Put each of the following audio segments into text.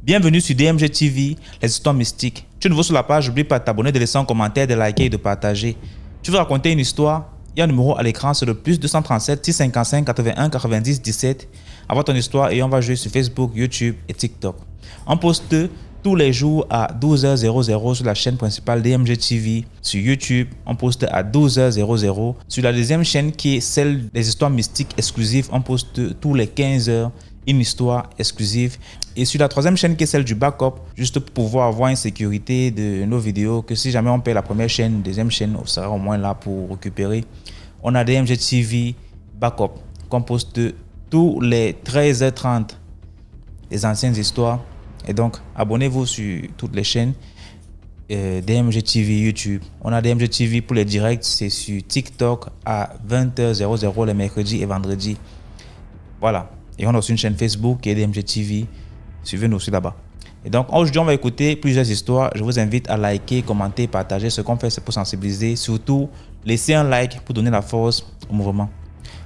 Bienvenue sur DMG TV, les histoires mystiques. Tu es nouveau sur la page, n'oublie pas de t'abonner, de laisser un commentaire, de liker et de partager. Tu veux raconter une histoire? Il y a un numéro à l'écran, c'est le plus 237 655 81 90 17. Envoie ton histoire et on va jouer sur Facebook, YouTube et TikTok. On poste tous les jours à 12h00 sur la chaîne principale DMG TV. Sur YouTube, on poste à 12h00. Sur la deuxième chaîne qui est celle des histoires mystiques exclusives, on poste tous les 15h une histoire exclusive. Et sur la troisième chaîne qui est celle du backup, juste pour pouvoir avoir une sécurité de nos vidéos, que si jamais on paye la première chaîne, deuxième chaîne, on sera au moins là pour récupérer. On a DMG TV backup qu'on poste tous les 13h30 les anciennes histoires. Et donc, abonnez-vous sur toutes les chaînes. DMG TV YouTube. On a DMG TV pour les directs, c'est sur TikTok à 20h00 les mercredis et vendredis. Voilà. Et on a aussi une chaîne Facebook qui est DMG TV. Suivez-nous aussi là-bas. Et donc, aujourd'hui, on va écouter plusieurs histoires. Je vous invite à liker, commenter, partager. Ce qu'on fait, c'est pour sensibiliser. Surtout, laissez un like pour donner la force au mouvement.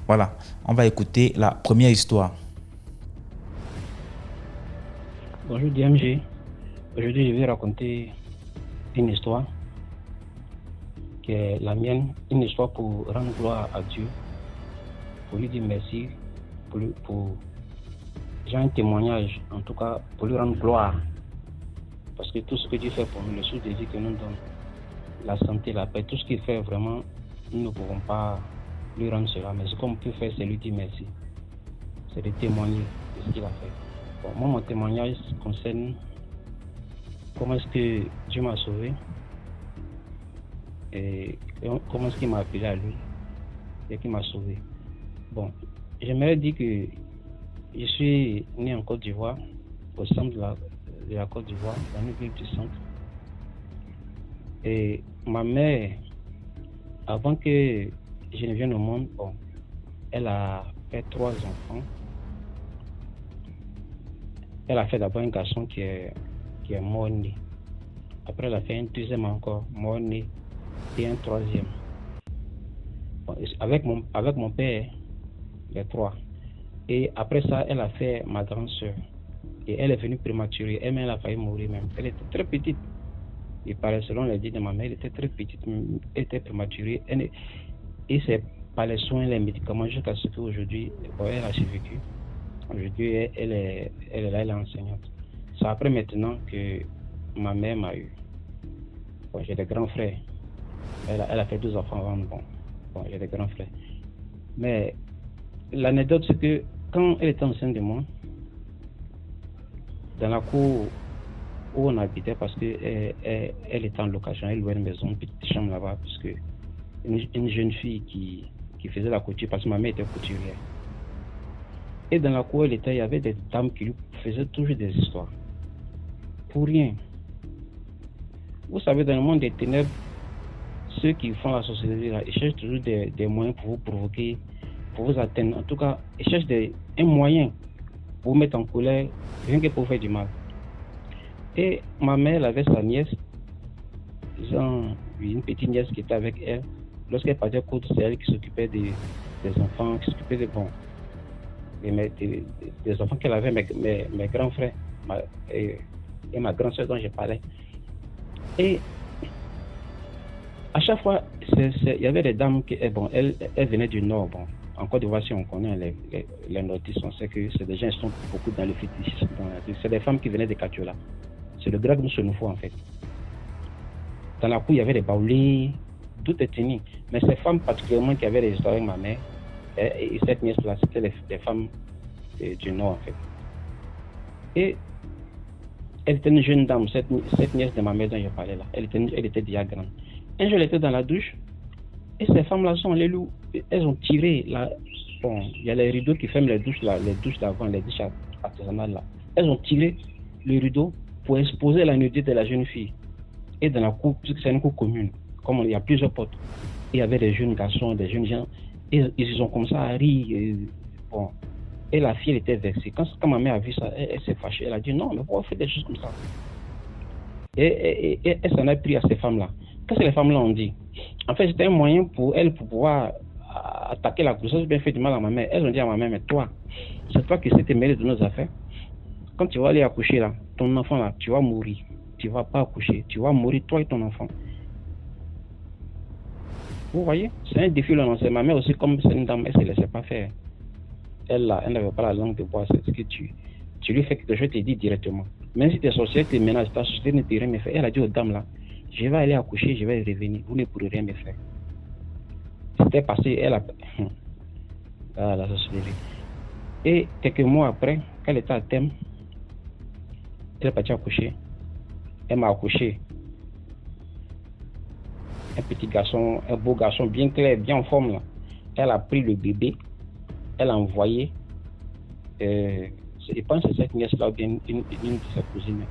Voilà. On va écouter la première histoire. Bonjour DMG. Aujourd'hui, je vais raconter une histoire qui est la mienne. Une histoire pour rendre gloire à Dieu. Pour lui dire merci. Pour j'ai un témoignage, en tout cas, pour lui rendre gloire. Parce que tout ce que Dieu fait pour nous, le souci de Dieu que nous donne, la santé, la paix, tout ce qu'il fait vraiment, nous ne pouvons pas lui rendre cela. Mais ce qu'on peut faire, c'est lui dire merci. C'est de témoigner de ce qu'il a fait. Bon, moi, mon témoignage concerne comment est-ce que Dieu m'a sauvé et comment est-ce qu'il m'a appelé à lui et qu'il m'a sauvé. Bon, j'aimerais dire que je suis né en Côte d'Ivoire, au centre de la Côte d'Ivoire, dans une ville du centre. Et ma mère, avant que je ne vienne au monde, bon, elle a fait 3 enfants. Elle a fait d'abord un garçon qui est mort-né. Après, elle a fait un deuxième encore, mort-né, et un troisième. Bon, avec mon père, les 3. Et après ça, elle a fait ma grande soeur. Et elle est venue prématurée. Elle a failli mourir même. Elle était très petite. Il paraît, selon les dits de ma mère, elle était très petite. Elle était prématurée. Et c'est par les soins, les médicaments, jusqu'à ce qu'aujourd'hui, elle a survécu. Aujourd'hui, elle est là, elle est enseignante. C'est après maintenant que ma mère m'a eu. Bon, j'ai des grands frères. Elle a fait 2 enfants avant. Bon, j'ai des grands frères. Mais l'anecdote, c'est que quand elle était enceinte de moi, dans la cour où on habitait, parce qu'elle était en location, elle louait une maison, une petite chambre là-bas, parce que une jeune fille qui faisait la couture, parce que ma mère était couturière. Et dans la cour où elle était, il y avait des dames qui lui faisaient toujours des histoires. Pour rien. Vous savez, dans le monde des ténèbres, ceux qui font la société, là, ils cherchent toujours des moyens pour vous provoquer, pour vous atteindre. En tout cas, ils cherchent un moyen pour vous mettre en colère, rien que pour faire du mal. Et ma mère, elle avait sa nièce, une petite nièce qui était avec elle. Lorsqu'elle partait à côté, c'est elle qui s'occupait des enfants, qui s'occupait des enfants qu'elle avait, mes grands frères et ma grande soeur dont je parlais. Et à chaque fois, il y avait des dames qui, elles venaient du Nord. Bon, en Côte d'Ivoire, si on connaît les nordistes, on sait que c'est des gens qui sont beaucoup dans le fétichisme. C'est des femmes qui venaient de Katiola. C'est le Grec Moussenoufou, en fait. Dans la cour, il y avait des baoulés, tout est tenu. Mais ces femmes, particulièrement, qui avaient des histoires avec ma mère, et cette nièce-là, c'était des femmes du Nord, en fait. Et elle était une jeune dame, cette nièce de ma mère dont je parlais là. Elle était déjà grande. Un jour, elle était dans la douche, et ces femmes-là sont allées loup. Elles ont tiré bon, il y a les rideaux qui ferment les douches d'avant, les douches artisanales là. Elles ont tiré le rideau pour exposer la nudité de la jeune fille. Et dans la cour, puisque c'est une cour commune, comme il y a plusieurs portes, il y avait des jeunes garçons, des jeunes gens, et ils ont commencé à rire. Bon. Et la fille, elle était vexée. Quand ma mère a vu ça, elle s'est fâchée. Elle a dit non, mais pourquoi faire des choses comme ça? Et elle s'en a pris à ces femmes-là. Qu'est-ce que les femmes-là ont dit? En fait, c'était un moyen pour elles pour pouvoir attaquer la grossesse, bien fait du mal à ma mère. Elles ont dit à ma mère, mais toi, c'est toi qui sais te mêler de nos affaires. quand tu vas aller accoucher là, ton enfant là, tu vas mourir. Tu vas pas accoucher, tu vas mourir toi et ton enfant. Vous voyez, c'est un défi le lancer. Ma mère aussi, comme c'est une dame, elle ne se laissait pas faire. Elle n'avait pas la langue de bois. C'est ce que tu lui fais quelque chose, tu te dis directement. Même si tes sorcières te menacent, ta société ne peut rien me faire. Elle a dit aux dames là, je vais aller accoucher, je vais revenir. Vous ne pourrez rien me faire. C'était passé, elle a... Ah, la société. Et quelques mois après, quand elle était à terme, elle est partie accoucher. Elle m'a accouché. Un petit garçon, un beau garçon bien clair, bien en forme là. Elle a pris le bébé, elle a envoyé, je pense que c'est cette nièce-là ou bien une de ses cousines,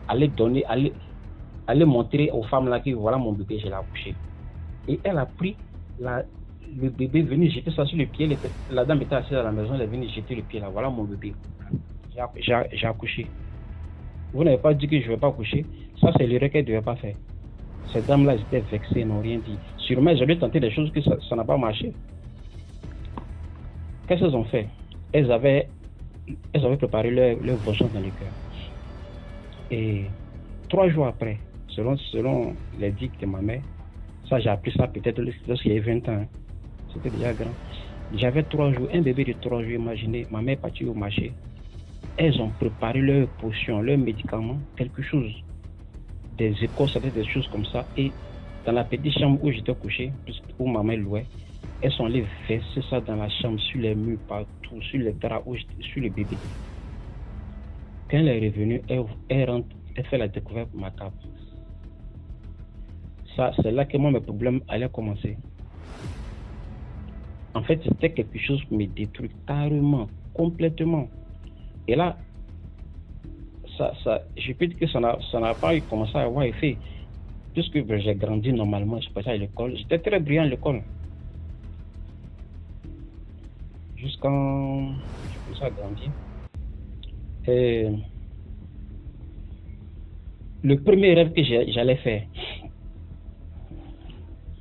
aller montrer aux femmes là que voilà mon bébé, je l'ai accouché. Et elle a pris le bébé, venu jeter ça sur le pied. La dame était assise à la maison, elle est venue jeter le pied là, voilà mon bébé. J'ai accouché. Vous n'avez pas dit que je ne vais pas accoucher. Ça, c'est l'erreur qu'elle ne devait pas faire. Ces dames-là, étaient vexées, n'ont rien dit. Sûrement, elles avaient tenté des choses que ça n'a pas marché. Qu'est-ce qu'elles ont fait? Elles avaient préparé leur vengeance dans le cœur. Et 3 jours après, selon les dictes de ma mère, ça j'ai appris ça peut-être lorsqu'il y avait 20 ans. Hein. C'était déjà grand. J'avais 3 jours, un bébé de 3 jours, imaginez, ma mère est partie au marché. Elles ont préparé leurs potions, leurs médicaments, quelque chose. Des écoles, des choses comme ça. Et dans la petite chambre où j'étais couché, où ma mère louait, elles sont allées verser ça dans la chambre, sur les murs, partout, sur les draps, sur le bébé. Quand elle est revenue, elle fait la découverte macabre. Ça, c'est là que moi, mes problèmes allaient commencer. En fait, c'était quelque chose qui me détruit carrément, complètement. Et là, je peux dire que ça n'a pas commencé à avoir effet. Puisque j'ai grandi normalement, je passais à l'école. J'étais très brillant à l'école. Jusqu'en... je commençais à grandir. Et le premier rêve que j'allais faire,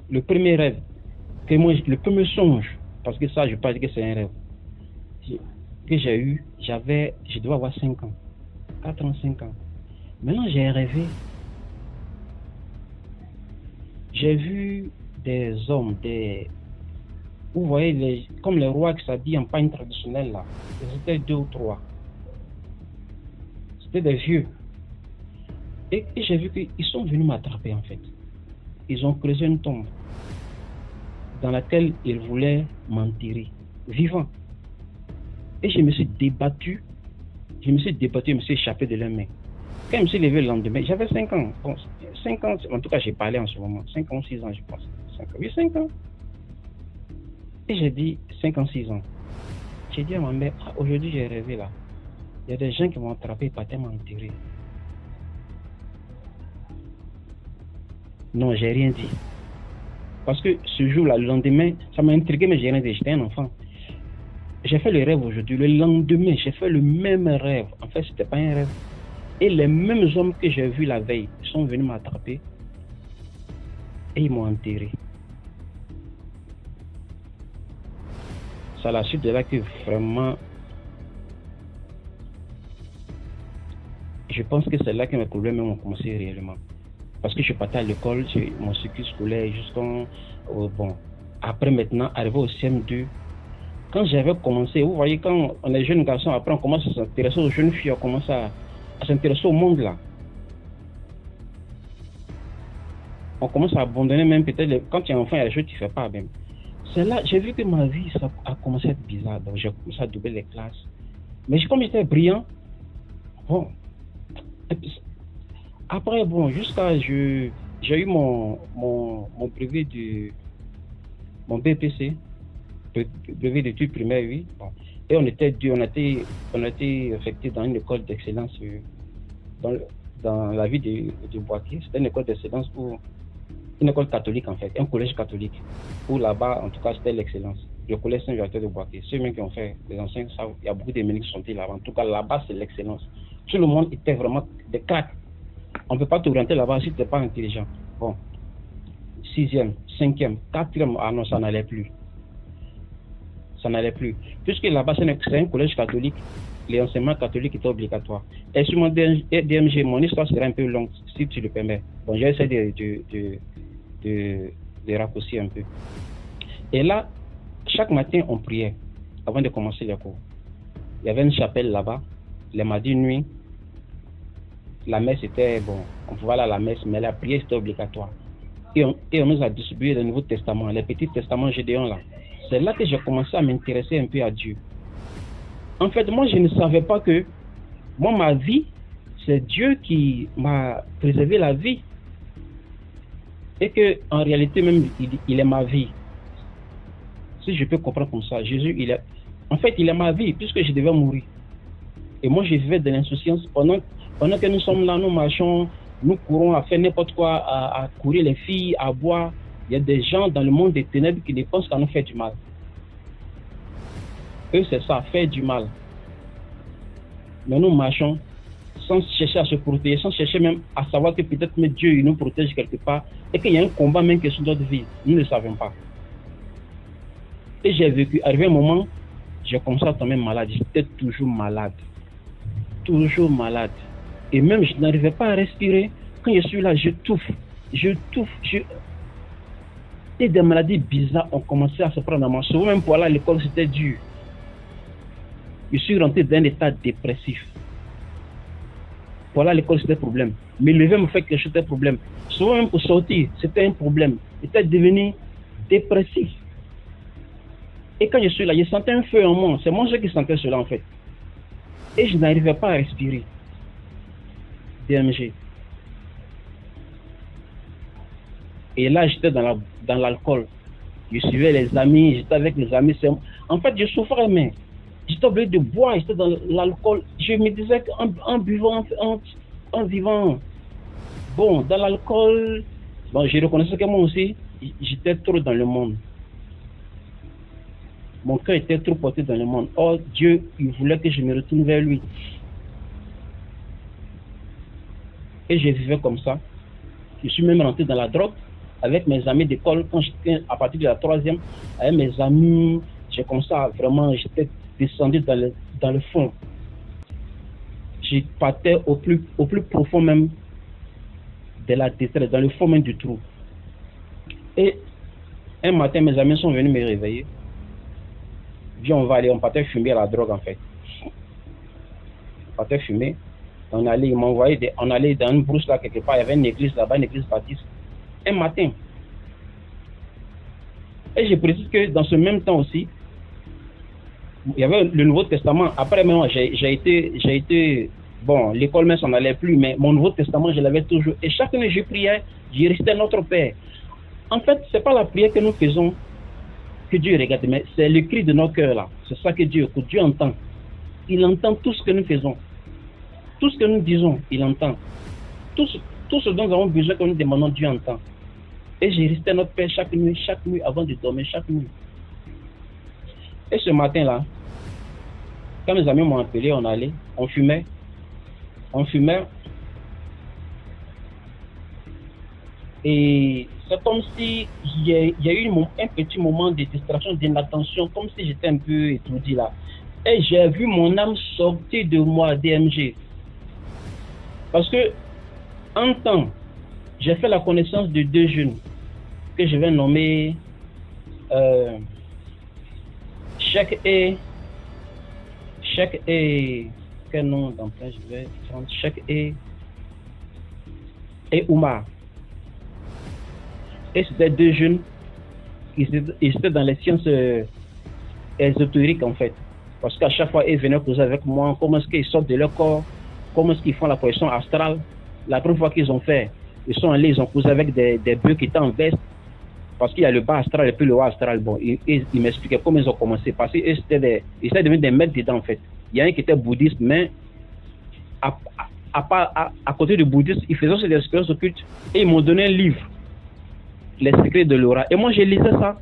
le premier rêve, le premier songe, parce que ça, je ne peux pas dire que c'est un rêve, que j'ai eu, je devais avoir 5 ans, 4 ans, 5 ans. Maintenant, j'ai rêvé. J'ai vu des hommes, vous voyez, comme les rois qui s'habillent en pagne traditionnelle là. C'était 2 ou 3. C'était des vieux. Et j'ai vu qu'ils sont venus m'attraper en fait. Ils ont creusé une tombe dans laquelle ils voulaient m'enterrer, vivant. Et je me suis débattu, je me suis échappé de leurs mains. Quand je me suis levé le lendemain, j'avais 5 ans. Bon, 5 ans, en tout cas j'ai parlé en ce moment. 5 ans, 6 ans je pense. 5 ans. Oui, 5 ans. Et j'ai dit 5 ans, 6 ans. J'ai dit à ma mère, aujourd'hui j'ai rêvé là. Il y a des gens qui m'ont attrapé et partaient m'enterrer. Non, j'ai rien dit. Parce que ce jour-là, le lendemain, ça m'a intrigué, mais j'ai rien dit. J'étais un enfant. J'ai fait le rêve aujourd'hui. Le lendemain, j'ai fait le même rêve. En fait, c'était pas un rêve. Et les mêmes hommes que j'ai vus la veille sont venus m'attraper et ils m'ont enterré. C'est à la suite de là que vraiment, je pense que c'est là que mes problèmes ont commencé réellement. Parce que je partais à l'école, mon cycle scolaire jusqu'en... bon, après maintenant, arrivé au CM2, quand j'avais commencé, vous voyez, quand on est jeune garçon, après on commence à s'intéresser aux jeunes filles, on commence à s'intéresser au monde là. On commence à abandonner même peut-être, quand tu es enfant, il y a des choses que tu ne fais pas même. C'est là, j'ai vu que ma vie, ça a commencé à être bizarre, donc j'ai commencé à doubler les classes. Mais comme j'étais brillant, bon, après, bon, jusqu'à, j'ai eu mon brevet mon BPC, brevet d'études primaires, oui. Bon. Et on a été affecté dans une école d'excellence dans la ville de Boaké. C'était une école d'excellence une école catholique en fait, un collège catholique. Où là-bas, en tout cas, c'était l'excellence. Le collège Saint-Victor de Boaké. Ceux qui ont fait, les anciens savent, il y a beaucoup d'éminents qui sont là-bas. En tout cas, là-bas, c'est l'excellence. Tout le monde était vraiment des cracks. On ne peut pas t'orienter là-bas si tu n'es pas intelligent. Bon, 6e, 5e, 4e, ah non, ça n'allait plus. ça n'allait plus. Puisque là-bas, c'est un collège catholique, les enseignements catholiques étaient obligatoires. Et sur mon DMG, mon histoire sera un peu longue, si tu le permets. Bon, j'ai essayé de raccourcir un peu. Et là, chaque matin, on priait avant de commencer les cours. Il y avait une chapelle là-bas, les mardis nuit. La messe était, bon, on pouvait aller à la messe, mais la prière c'était obligatoire. Et on nous a distribué le Nouveau Testament, les petits testaments Gédéon là. C'est là que j'ai commencé à m'intéresser un peu à Dieu. En fait, moi, je ne savais pas que, moi, ma vie, c'est Dieu qui m'a préservé la vie. Et que, en réalité, même, il est ma vie. Si je peux comprendre comme ça, Jésus, en fait, il est ma vie, puisque je devais mourir. Et moi, je vivais de l'insouciance. Pendant que nous sommes là, nous marchons, nous courons à faire n'importe quoi, à courir les filles, à boire. Il y a des gens dans le monde des ténèbres qui ne pensent qu'à nous faire du mal. Eux, c'est ça, faire du mal. Mais nous marchons sans chercher à se protéger, sans chercher même à savoir que peut-être même Dieu il nous protège quelque part et qu'il y a un combat même qui est sur notre vie. Nous ne savons pas. Et j'ai vécu, arrivé un moment, j'ai commencé à tomber malade. J'étais toujours malade. Toujours malade. Et même, je n'arrivais pas à respirer. Quand je suis là, je touffe. Et des maladies bizarres ont commencé à se prendre en moi. Souvent, même pour aller à l'école, c'était dur. Je suis rentré dans un état dépressif. Pour aller à l'école, c'était un problème. Me lever me fait quelque chose, c'était un problème. Souvent, même pour sortir, c'était un problème. J'étais devenu dépressif. Et quand je suis là, je sentais un feu en moi. C'est moi qui sentais cela, en fait. Et je n'arrivais pas à respirer. DMG. Et là, j'étais dans l'alcool. Je suivais les amis, j'étais avec les amis. En fait, je souffrais, mais j'étais obligé de boire, j'étais dans l'alcool. Je me disais qu'en buvant, en vivant, bon, dans l'alcool, bon, je reconnaissais que moi aussi, j'étais trop dans le monde. Mon cœur était trop porté dans le monde. Oh, Dieu, il voulait que je me retourne vers lui. Et je vivais comme ça. Je suis même rentré dans la drogue avec mes amis d'école. Quand j'étais à partir de la 3e, avec mes amis, j'ai commencé à vraiment, j'étais descendu dans le fond. Je partais au plus profond même de la détresse, dans le fond même du trou. Et un matin, mes amis sont venus me réveiller. Viens, on va aller, on partait fumer à la drogue en fait. On partait fumer. On allait, ils m'envoyaient, on allait dans une brousse là quelque part, il y avait une église là-bas, une église baptiste. Un matin. Et je précise que dans ce même temps aussi, il y avait le Nouveau Testament. Après, moi, j'ai été, bon, l'école même, ça n'allait plus, mais mon Nouveau Testament, je l'avais toujours. Et chaque année, je priais, je restais notre Père. En fait, c'est pas la prière que nous faisons que Dieu regarde, mais c'est le cri de nos cœurs là. C'est ça que Dieu entend. Il entend tout ce que nous faisons. Tout ce que nous disons, il entend. Tout ce dont nous avons besoin, que nous demandons, Dieu entend. Et j'ai resté notre Père chaque nuit avant de dormir, chaque nuit. Et ce matin-là, quand mes amis m'ont appelé, on allait, on fumait. Et c'est comme si il y a eu un petit moment de distraction, d'inattention, comme si j'étais un peu étourdi là. Et j'ai vu mon âme sortir de moi, DMG. Parce que, en temps, j'ai fait la connaissance de 2 jeunes que je vais nommer Cheikh et quel nom d'emploi je vais prendre? Cheikh et Oumar. Et c'était 2 jeunes qui étaient dans les sciences ésotériques en fait. Parce qu'à chaque fois, ils venaient causer avec moi comment est-ce qu'ils sortent de leur corps, comment est-ce qu'ils font la projection astrale. La première fois qu'ils ont fait, ils sont allés, ils ont causé avec des bœufs qui étaient en veste. Parce qu'il y a le bas astral et puis le haut astral. Bon, ils m'expliquaient comment ils ont commencé. Parce qu'ils étaient devenus des maîtres dedans en fait. Il y a un qui était bouddhiste, mais à côté du bouddhisme, ils faisaient aussi des expériences occultes. Et ils m'ont donné un livre, Les secrets de l'aura. Et moi, je lisais ça.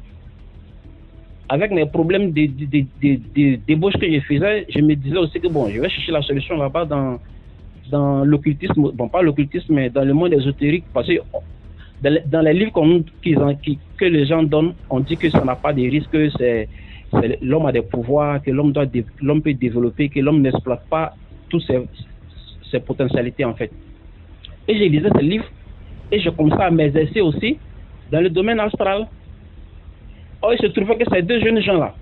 Avec mes problèmes de débauche que je faisais, je me disais aussi que bon, je vais chercher la solution là-bas dans l'occultisme. Bon, pas l'occultisme, mais dans le monde ésotérique. Parce que dans les livres que les gens donnent, on dit que ça n'a pas de risque, l'homme a des pouvoirs, que l'homme peut développer, que l'homme n'exploite pas toutes ses potentialités en fait. Et j'ai lisé ce livre et je commençais à m'exercer aussi dans le domaine astral. Or, il se trouvait que ces deux jeunes gens-là,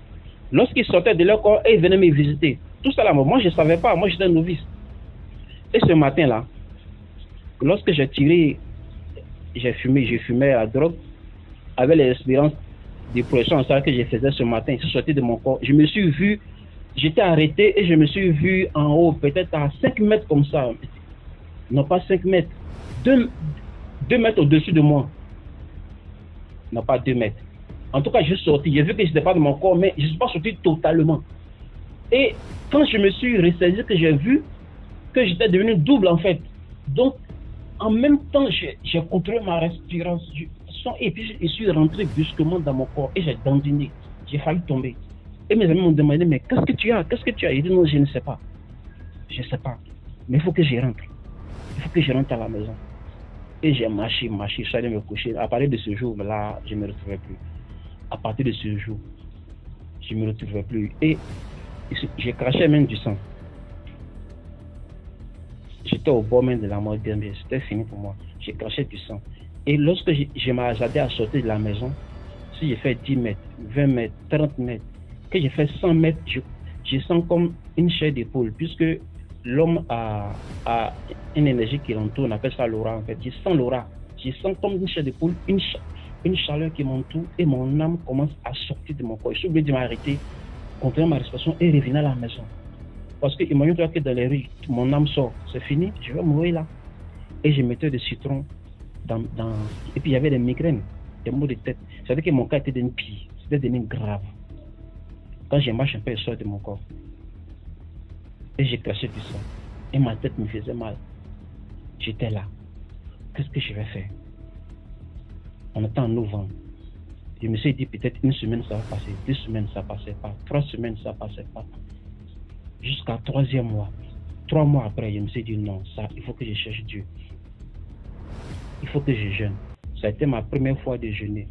lorsqu'ils sortaient de leur corps, ils venaient me visiter. Tout ça là, moi je ne savais pas, moi j'étais un novice. Et ce matin-là, lorsque j'ai fumé la drogue, avec les expériences de projection astrale que je faisais ce matin, je suis sorti de mon corps, je me suis vu, j'étais arrêté et je me suis vu en haut, peut-être à 5 mètres comme ça. Non pas 5 mètres, 2 mètres au-dessus de moi. Non pas 2 mètres. En tout cas, je suis sorti, j'ai vu que je n'étais pas dans mon corps, mais je ne suis pas sorti totalement. Et quand je me suis ressaisi, que j'ai vu que j'étais devenu double en fait. Donc, en même temps, j'ai contrôlé ma respiration et puis je suis rentré brusquement dans mon corps et j'ai dandiné. J'ai failli tomber. Et mes amis m'ont demandé, mais qu'est-ce que tu as? Qu'est-ce que tu as? J'ai dit non, je ne sais pas. Je ne sais pas. Mais il faut que je rentre. Il faut que je rentre à la maison. Et j'ai marché, je suis allé me coucher. À partir de ce jour-là, je ne me retrouvais plus. À partir de ce jour, je ne me retrouvais plus. Et j'ai craché même du sang. J'étais au bord même de la mort, c'était fini pour moi. J'ai craché du sang. Et lorsque je m'hasardais à sortir de la maison, si j'ai fait 10 mètres, 20 mètres, 30 mètres, que j'ai fait 100 mètres, je sens comme une chair d'épaule, puisque l'homme a une énergie qui l'entoure, on appelle ça l'aura en fait. Je sens l'aura, je sens comme une chair d'épaule, une chaleur qui m'entoure et mon âme commence à sortir de mon corps. Je suis obligé de m'arrêter, contrôler ma respiration et revenir à la maison. Parce que imagine-toi que dans les rues, mon âme sort, c'est fini, je vais mourir là. Et je mettais des citrons et puis il y avait des migraines, des maux de tête. C'est-à-dire que mon cas était devenu pire, c'était devenu grave. Quand je marche un peu, je sors de mon corps. Et j'ai craché du sang. Et ma tête me faisait mal. J'étais là. Qu'est-ce que je vais faire? On était en novembre. Je me suis dit peut-être une semaine ça va passer, 2 semaines ça passait pas, 3 semaines ça passait pas. Jusqu'à 3e mois. 3 mois après, je me suis dit non, ça, il faut que je cherche Dieu. Il faut que je jeûne. Ça a été ma première fois de jeûner.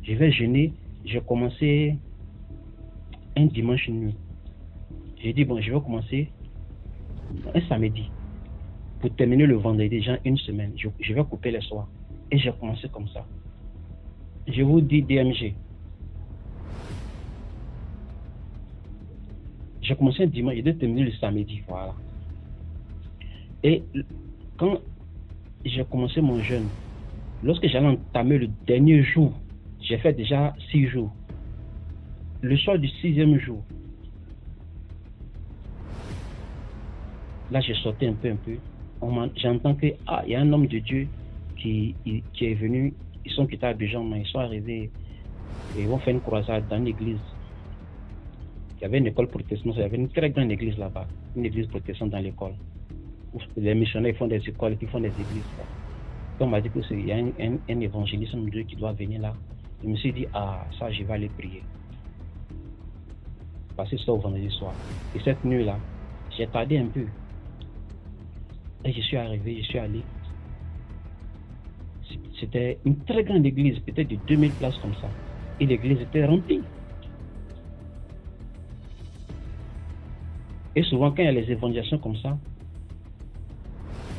Je vais jeûner. J'ai commencé un dimanche nuit. J'ai dit bon, je vais commencer un samedi. Pour terminer le vendredi, genre une semaine. Je vais couper les soirs. Et j'ai commencé comme ça. Je vous dis DMG. J'ai commencé un dimanche, j'ai terminé le samedi, voilà. Et quand j'ai commencé mon jeûne, lorsque j'allais entamer le dernier jour, j'ai fait déjà 6 jours. Le soir du 6e jour, là j'ai sauté un peu. J'entends que il y a un homme de Dieu qui est venu, ils sont quittés à Abidjan, mais ils sont arrivés et ils vont faire une croisade dans l'église. Il y avait une école protestante, il y avait une très grande église là-bas, une église protestante dans l'école. Les missionnaires font des écoles, qui font des églises. Quand on m'a dit qu'il y a un évangéliste de Dieu qui doit venir là, je me suis dit, ça, je vais aller prier. Passer ça au vendredi soir. Et cette nuit-là, j'ai tardé un peu. Et je suis arrivé, je suis allé. C'était une très grande église, peut-être de 2000 places comme ça. Et l'église était remplie. Et souvent, quand il y a les évangélisations comme ça,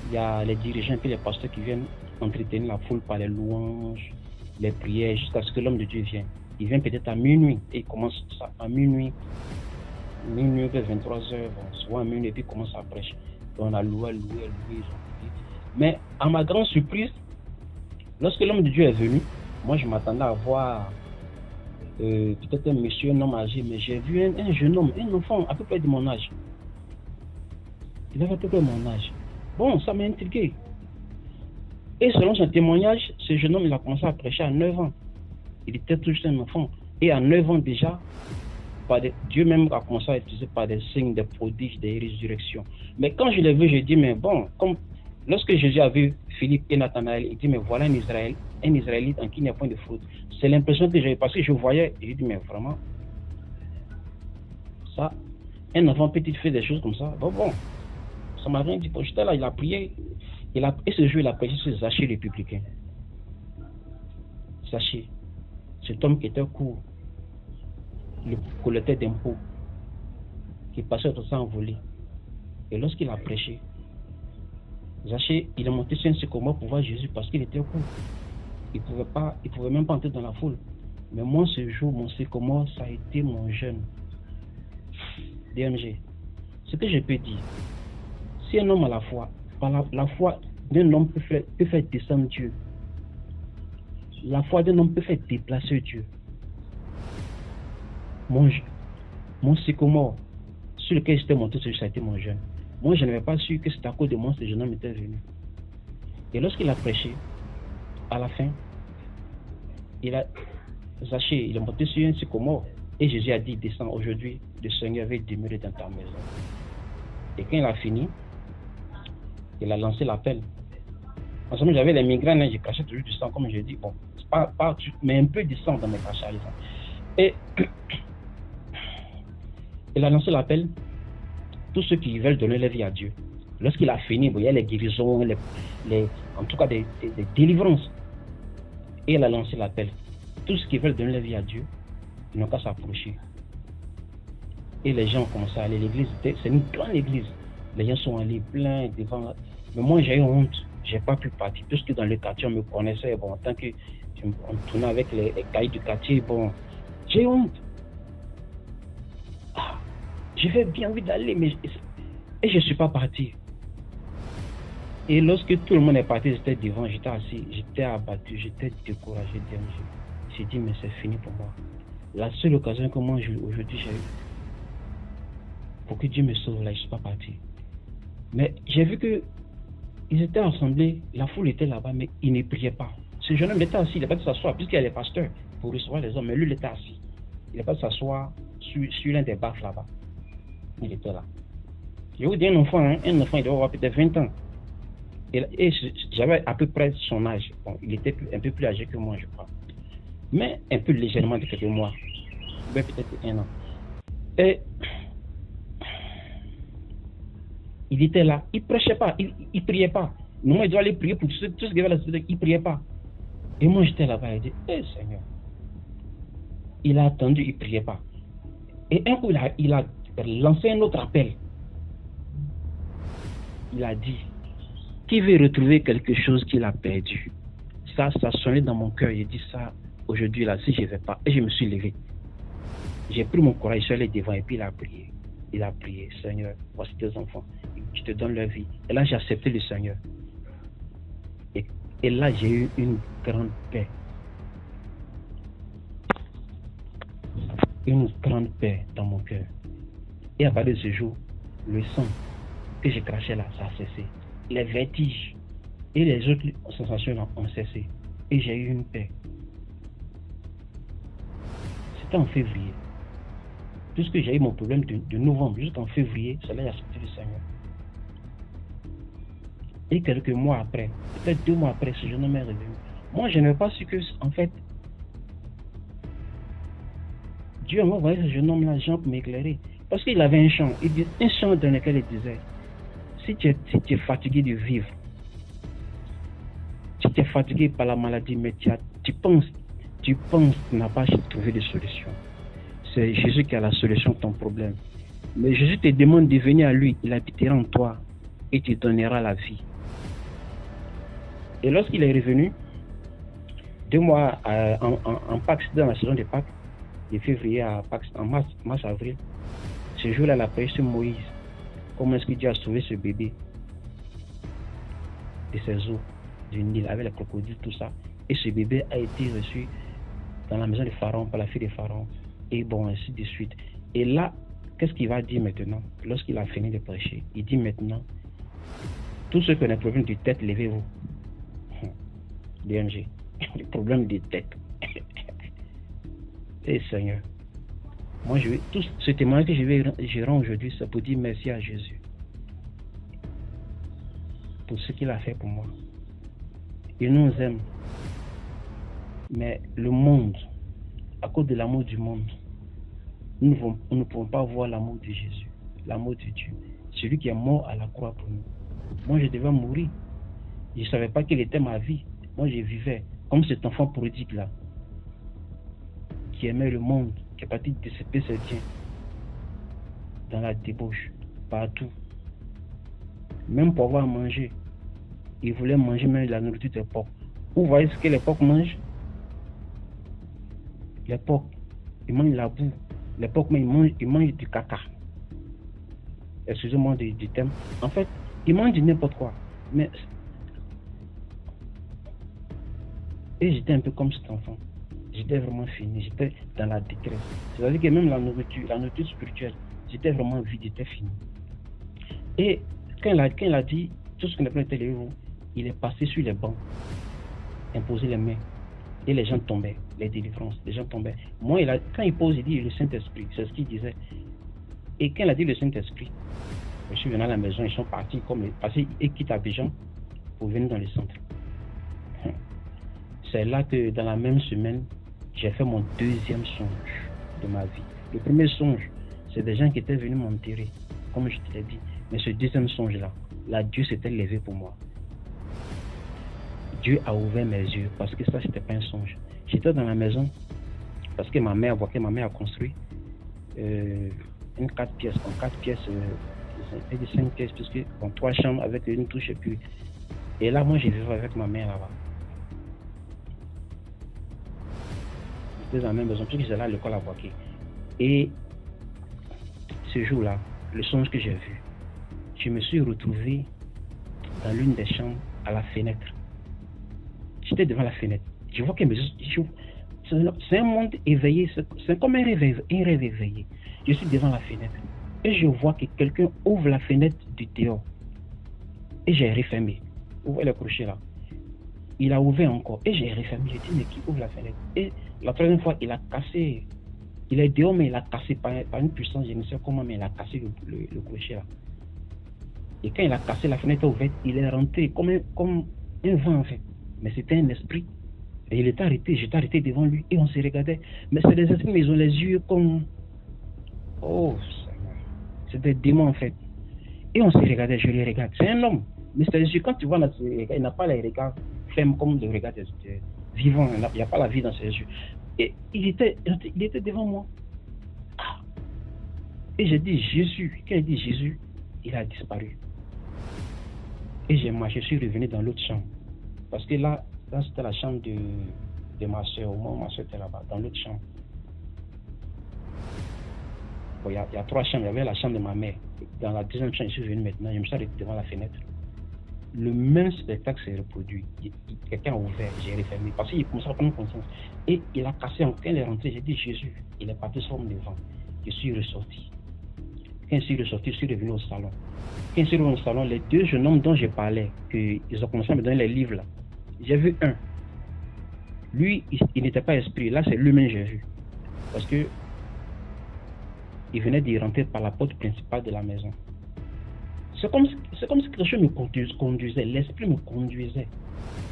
il y a les dirigeants et les pasteurs qui viennent entretenir la foule par les louanges, les prières, jusqu'à ce que l'homme de Dieu vienne. Il vient peut-être à minuit, et il commence ça à minuit vers 23h, souvent à minuit, et puis il commence à prêcher. Donc on a loué. Mais à ma grande surprise, lorsque l'homme de Dieu est venu, moi je m'attendais à voir peut-être un monsieur, un homme âgé, mais j'ai vu un jeune homme, un enfant à peu près de mon âge. Il avait à peu près mon âge. Bon, ça m'a intrigué. Et selon son témoignage, ce jeune homme, il a commencé à prêcher à 9 ans. Il était tout juste un enfant. Et à 9 ans déjà, Dieu même a commencé à utiliser par des signes, des prodiges, des résurrections. Mais quand je l'ai vu, j'ai dit, mais bon, comme lorsque Jésus a vu Philippe et Nathanaël, il dit, mais voilà un Israélite en qui il n'y a point de faute. C'est l'impression que j'ai, parce que je voyais, j'ai dit, mais vraiment, ça, un enfant petit fait des choses comme ça. Bon, ça m'a rien dit. Bon, j'étais là, il a prié, et ce jour, il a prêché sur Zachée le publicain. Zachée, cet homme qui était court. le collecteur d'impôts, qui passait tout ça en volée. Et lorsqu'il a prêché, Zachée, il est monté sur un sycomore pour voir Jésus parce qu'il était court. Il pouvait même pas entrer dans la foule. Mais moi, ce jour, mon sycomore, ça a été mon jeûne. DMG. Ce que je peux dire, si un homme a la foi, par la foi d'un homme peut faire descendre Dieu. La foi d'un homme peut faire déplacer Dieu. Mon sycomore, sur lequel j'étais monté, ça a été mon jeûne. Moi, je n'avais pas su que c'était à cause de moi que ce jeune homme était venu. Et lorsqu'il a prêché, à la fin, Zachée, il est monté sur un sycomore. Et Jésus a dit, descends, aujourd'hui, le Seigneur va demeurer dans ta maison. Et quand il a fini, il a lancé l'appel. En ce moment, j'avais les migraines, j'ai craché toujours du sang, comme je dis. Bon, pas mais un peu du sang dans mes crachats. Et il a lancé l'appel. Tous ceux qui veulent donner leur vie à Dieu. Lorsqu'il a fini, il y a les guérisons, en tout cas des délivrances. Et il a lancé l'appel. Tous ceux qui veulent donner leur vie à Dieu, ils n'ont qu'à s'approcher. Et les gens ont commencé à aller à l'église. C'est une grande église. Les gens sont allés plein devant. Mais moi, j'ai eu honte. Je n'ai pas pu partir. Puisque dans le quartier, on me connaissait. Bon, en tant que on tournait avec les cahiers du quartier, bon, j'ai eu honte. J'avais bien envie d'aller, mais et je ne suis pas parti. Et lorsque tout le monde est parti, j'étais devant, j'étais assis, j'étais abattu, j'étais découragé. J'ai dit, mais c'est fini pour moi. La seule occasion que moi aujourd'hui j'ai eue pour que Dieu me sauve, là, je ne suis pas parti. Mais j'ai vu que ils étaient assemblés, la foule était là-bas, mais ils ne priaient pas. Ce jeune homme était assis, il n'a pas de s'asseoir, puisqu'il y a les pasteurs pour recevoir les hommes, mais lui, il était assis. Il n'a pas de s'asseoir sur l'un des baffes là-bas. Il était là. Je vous dis un enfant, il doit avoir peut-être 20 ans. Et j'avais à peu près son âge. Bon, il était un peu plus âgé que moi, je crois. Mais un peu légèrement de quelques mois. Peut-être 1 an. Et il était là. Il ne prêchait pas. Il ne priait pas. Moi, il doit aller prier pour tout ce qui avait la société. Il ne priait pas. Et moi, j'étais là-bas. Il dit, Seigneur. Il a attendu, il ne priait pas. Et un coup, il a lancé un autre appel. Il a dit, qui veut retrouver quelque chose qu'il a perdu? Ça sonnait dans mon cœur. J'ai dit ça aujourd'hui, là, si je ne vais pas. Et je me suis levé. J'ai pris mon courage, je suis allé devant et puis il a prié. Il a prié, Seigneur, voici tes enfants. Je te donne leur vie. Et là, j'ai accepté le Seigneur. Et là, j'ai eu une grande paix. Une grande paix dans mon cœur. Et à partir de ce jour, le sang que j'ai craché là, ça a cessé. Les vertiges et les autres sensations là ont cessé. Et j'ai eu une paix. C'était en février. Puisque j'ai eu mon problème de novembre jusqu'en février, c'est là que j'ai accepté le Seigneur. Et quelques mois après, peut-être 2 mois après, ce jeune homme est revenu. Moi, je n'avais pas su que, en fait, Dieu m'a envoyé ce jeune homme-là, Jean, pour m'éclairer. Parce qu'il avait un chant. Un chant dans lequel il disait, si tu es fatigué de vivre, si tu es fatigué par la maladie, mais tu penses tu n'as pas trouvé de solution. C'est Jésus qui a la solution de ton problème. Mais Jésus te demande de venir à lui, il habitera en toi et te donnera la vie. Et lorsqu'il est revenu, 2 mois en Pâques, dans la saison de Pâques, de février à Pâques, en mars-avril, ce jour-là, il a prié sur Moïse. Comment est-ce que Dieu a sauvé ce bébé de ses eaux du Nil avec les crocodiles, tout ça. Et ce bébé a été reçu dans la maison de Pharaon par la fille de Pharaon. Et bon, ainsi de suite. Et là, qu'est-ce qu'il va dire maintenant lorsqu'il a fini de prêcher? Il dit maintenant, tous ceux qui ont des problèmes de tête, levez-vous. DMG, les problèmes de tête. Et Seigneur, moi, tout ce témoignage que je rends aujourd'hui, c'est pour dire merci à Jésus. Pour ce qu'il a fait pour moi. Il nous aime. Mais le monde, à cause de l'amour du monde, nous ne pouvons pas voir l'amour de Jésus, l'amour de Dieu. Celui qui est mort à la croix pour nous. Moi, je devais mourir. Je ne savais pas quelle était ma vie. Moi, je vivais comme cet enfant prodigue là, qui aimait le monde, qui est parti dissiper ses biens dans la débauche, partout. Même pour avoir à manger, il voulait manger même la nourriture des porcs. Vous voyez ce que les porcs mangent? Les porcs, ils mangent la boue. Les porcs, mais ils mangent du caca. Excusez-moi du thème. En fait, ils mangent n'importe quoi. Mais... Et j'étais un peu comme cet enfant. J'étais vraiment fini. J'étais dans la détresse. C'est-à-dire que même la nourriture spirituelle, j'étais vraiment vide, j'étais fini. Et quand il a dit tout ce qu'on appelle télévision, il est passé sur les bancs, imposé les mains. Et les gens tombaient, les délivrances, les gens tombaient. Moi, quand il pose, il dit le Saint-Esprit, c'est ce qu'il disait. Et quand il a dit le Saint-Esprit, je suis venu à la maison, ils sont partis et quittent Abidjan pour venir dans le centre. C'est là que dans la même semaine, j'ai fait mon deuxième songe de ma vie. Le premier songe, c'est des gens qui étaient venus m'enterrer, comme je te l'ai dit. Mais ce deuxième songe-là, Dieu s'était levé pour moi. Dieu a ouvert mes yeux parce que ça, c'était pas un songe. J'étais dans la maison parce que ma mère a construit une 4 pièces, en 4 pièces, et de 5 pièces, puisque en 3 chambres avec une touche et puis. Et là, moi, j'ai vécu avec ma mère là-bas. J'étais dans la même maison, puisque j'étais là à l'école à Boaké. Et ce jour-là, le songe que j'ai vu, je me suis retrouvé dans l'une des chambres à la fenêtre. J'étais devant la fenêtre. Je vois que c'est un monde éveillé, c'est comme un rêve éveillé. Je suis devant la fenêtre et je vois que quelqu'un ouvre la fenêtre du dehors. Et j'ai refermé. Vous voyez le crochet là? Il a ouvert encore et j'ai refermé. J'ai dit, mais qui ouvre la fenêtre? Et la troisième fois, il a cassé. Il est dehors, mais il a cassé par une puissance, je ne sais comment, mais il a cassé le crochet là. Et quand il a cassé la fenêtre ouverte, il est rentré comme un vent en fait. Mais c'était un esprit. Et il était arrêté, j'étais arrêté devant lui et on se regardait. Mais c'est des esprits, mais ils ont les yeux comme... Oh, c'est des démons en fait. Et on se regardait, je les regarde. C'est un homme. Mais c'est des yeux, quand tu vois dans ses regards, il n'a pas les regards fermes comme le regard des vivants. Il n'y a pas la vie dans ses yeux. Et il était devant moi. Ah. Et j'ai dit Jésus. Quand il dit Jésus, il a disparu. Et je suis revenu dans l'autre chambre. Parce que là c'était la chambre de ma soeur. Au moment où ma soeur était là-bas, dans l'autre chambre. Bon, il y a 3 chambres. Il y avait la chambre de ma mère. Dans la deuxième chambre, je suis venu maintenant. Je me suis arrêté devant la fenêtre. Le même spectacle s'est reproduit. Quelqu'un a ouvert, j'ai refermé. Parce qu'il commençait à prendre conscience. Et il a cassé. Quand il est rentré, j'ai dit Jésus. Il est parti sur le vent. Je suis ressorti. Quand je suis ressorti, je suis revenu au salon. Quand je suis revenu au salon, les 2 jeunes hommes dont je parlais, qu'ils ont commencé à me donner les livres là. J'ai vu un. Lui, il n'était pas esprit. Là, c'est lui-même que j'ai vu. Parce que il venait d'y rentrer par la porte principale de la maison. C'est comme si quelque chose me conduisait. L'esprit me conduisait.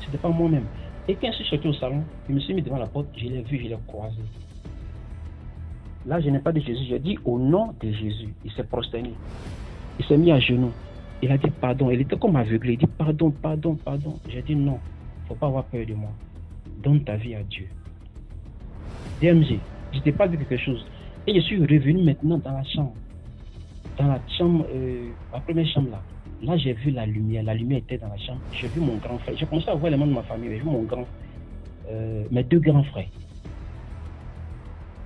C'était pas moi-même. Et quand je suis sorti au salon, je me suis mis devant la porte, je l'ai vu, je l'ai croisé. Là, je n'ai pas dit Jésus, j'ai dit au nom de Jésus. Il s'est prosterné. Il s'est mis à genoux. Il a dit pardon. Il était comme aveuglé. Il dit pardon, pardon, pardon. J'ai dit non. Il ne faut pas avoir peur de moi. Donne ta vie à Dieu. DMG, je t'ai pas dit quelque chose. Et je suis revenu maintenant dans la chambre. Dans la chambre, la première chambre là. Là, j'ai vu la lumière. La lumière était dans la chambre. J'ai vu mon grand frère. J'ai commencé à voir les membres de ma famille. J'ai vu mes 2 grands frères.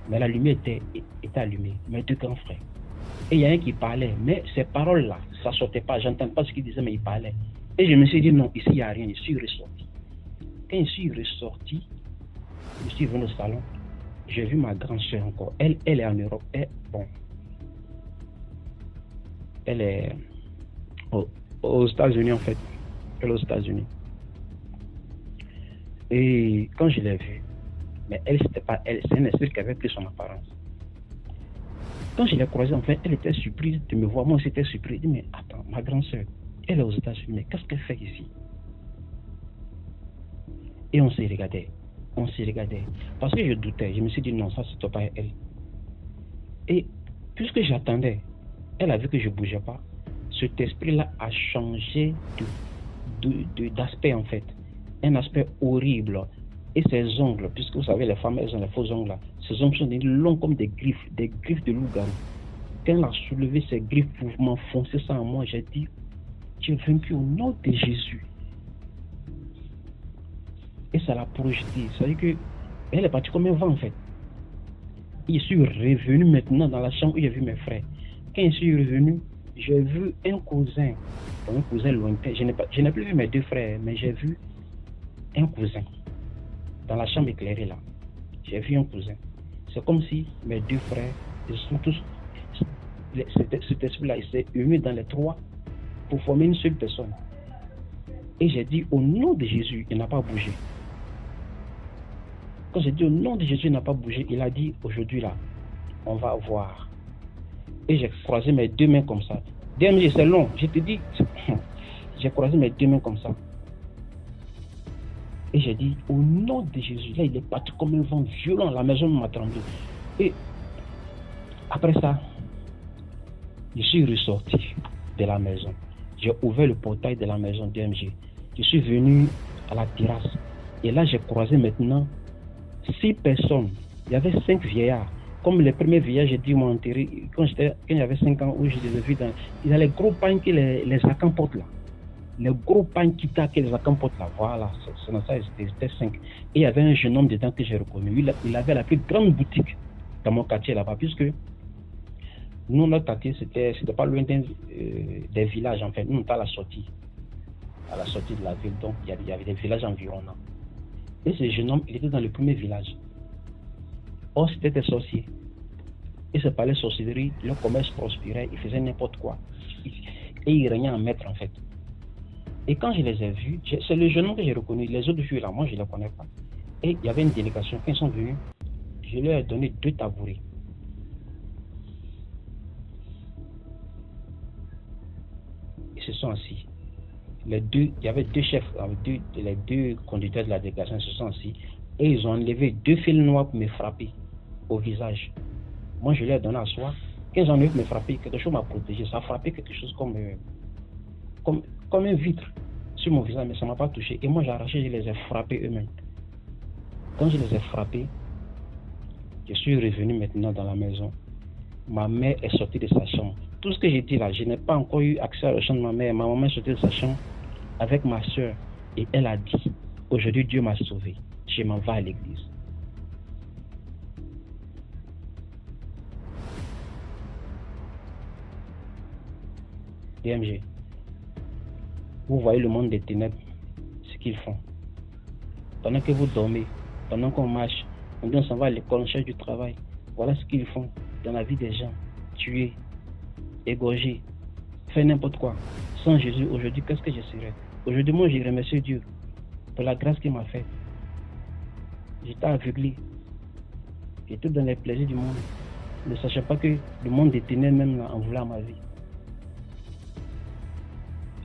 Mais la lumière était allumée. Mes 2 grands frères. Et il y a un qui parlait. Mais ces paroles-là, ça ne sortait pas. Je n'entendais pas ce qu'il disait, mais il parlait. Et je me suis dit non, ici, il n'y a rien. Je suis ressorti. Quand je suis ressorti, je suis venu au salon. J'ai vu ma grande soeur encore. Elle est en Europe. Elle est aux États-Unis en fait. Elle est aux États-Unis. Et quand je l'ai vue, mais elle, c'était pas elle, c'est un esprit qui avait pris son apparence. Quand je l'ai croisée, en fait, elle était surprise de me voir. Moi, j'étais surpris. Je dis, mais attends, ma grande soeur, elle est aux États-Unis, mais qu'est-ce qu'elle fait ici? Et on s'est regardé. Parce que je doutais. Je me suis dit, non, ça, c'était pas elle. Et puisque j'attendais, elle a vu que je ne bougeais pas. Cet esprit-là a changé d'aspect, en fait. Un aspect horrible. Et ses ongles, puisque vous savez, les femmes, elles ont les faux ongles là. Ses ongles sont longs comme des griffes de loup-garou. Quand elle a soulevé ses griffes pour m'enfoncer ça en moi, j'ai dit, tu es vaincu au nom de Jésus. Et ça l'a projeté. C'est-à-dire qu'elle est partie comme un vent en fait. Et je suis revenu maintenant dans la chambre où j'ai vu mes frères. Quand je suis revenu, j'ai vu un cousin lointain. Je n'ai plus vu mes deux frères, mais j'ai vu un cousin. Dans la chambre éclairée là, j'ai vu un cousin. C'est comme si mes deux frères, ils sont tous, cet esprit-là, il s'est uni dans les trois pour former une seule personne. Et j'ai dit, au nom de Jésus, il n'a pas bougé. Quand j'ai dit au nom de Jésus, il n'a pas bougé, il a dit, aujourd'hui là, on va voir. Et j'ai croisé mes deux mains comme ça. DMG, c'est long, je te dis, j'ai croisé mes deux mains comme ça. Et j'ai dit, au nom de Jésus, là, il est parti comme un vent violent, la maison m'a tremblé. Et après ça, je suis ressorti de la maison. J'ai ouvert le portail de la maison DMG. Je suis venu à la terrasse. Et là, j'ai croisé maintenant 6 personnes. Il y avait 5 vieillards. Comme les premiers vieillards, j'ai dit, m'ont enterré. Quand j'avais 5 ans, où je les ai vus dans... Il y a les gros pagnes que les Akans portent là. Les gros pagnes qui que les Akans portent là. Voilà, c'est dans ça, ils étaient 5. Et il y avait un jeune homme dedans que j'ai reconnu. Il avait la plus grande boutique dans mon quartier là-bas, puisque nous, notre quartier, c'était pas loin des villages, en fait. Nous, on était à la sortie de la ville, donc il y avait des villages environnants. Et ce jeune homme, il était dans le premier village. Or, c'était des sorciers. Et ce palais sorcellerie, leur commerce prospérait, ils faisaient n'importe quoi. Et ils régnaient en maître, en fait. Et quand je les ai vus, c'est le jeune homme que j'ai reconnu. Les autres vieux là, moi, je ne les connais pas. Et il y avait une délégation. Quand ils sont venus, je leur ai donné 2 tabourets. Ils se sont assis. Il y avait 2 chefs, les 2 conducteurs de la délégation se sont assis. Et ils ont enlevé 2 fils noirs pour me frapper au visage. Moi, je leur ai donné à soi. Quand ils ont enlevé pour me frapper, quelque chose m'a protégé. Ça a frappé quelque chose comme un vitre sur mon visage, mais ça ne m'a pas touché. Et moi, j'ai arraché, je les ai frappés eux-mêmes. Quand je les ai frappés, je suis revenu maintenant dans la maison. Ma mère est sortie de sa chambre. Tout ce que j'ai dit là, je n'ai pas encore eu accès à la chambre de ma mère. Ma maman est sortie de sa chambre avec ma soeur. Et elle a dit, aujourd'hui Dieu m'a sauvé. Je m'en vais à l'église. DMG, vous voyez le monde des ténèbres, ce qu'ils font. Pendant que vous dormez, pendant qu'on marche, on dit on s'en va à l'école, on cherche du travail. Voilà ce qu'ils font dans la vie des gens. Tuer, égorger, faire n'importe quoi. Sans Jésus, aujourd'hui, qu'est-ce que je serais? Aujourd'hui, moi, je remercie Dieu pour la grâce qu'il m'a faite. J'étais aveuglé. J'étais dans les plaisirs du monde. Je ne sachais pas que le monde des ténèbres même là, en voulait à ma vie.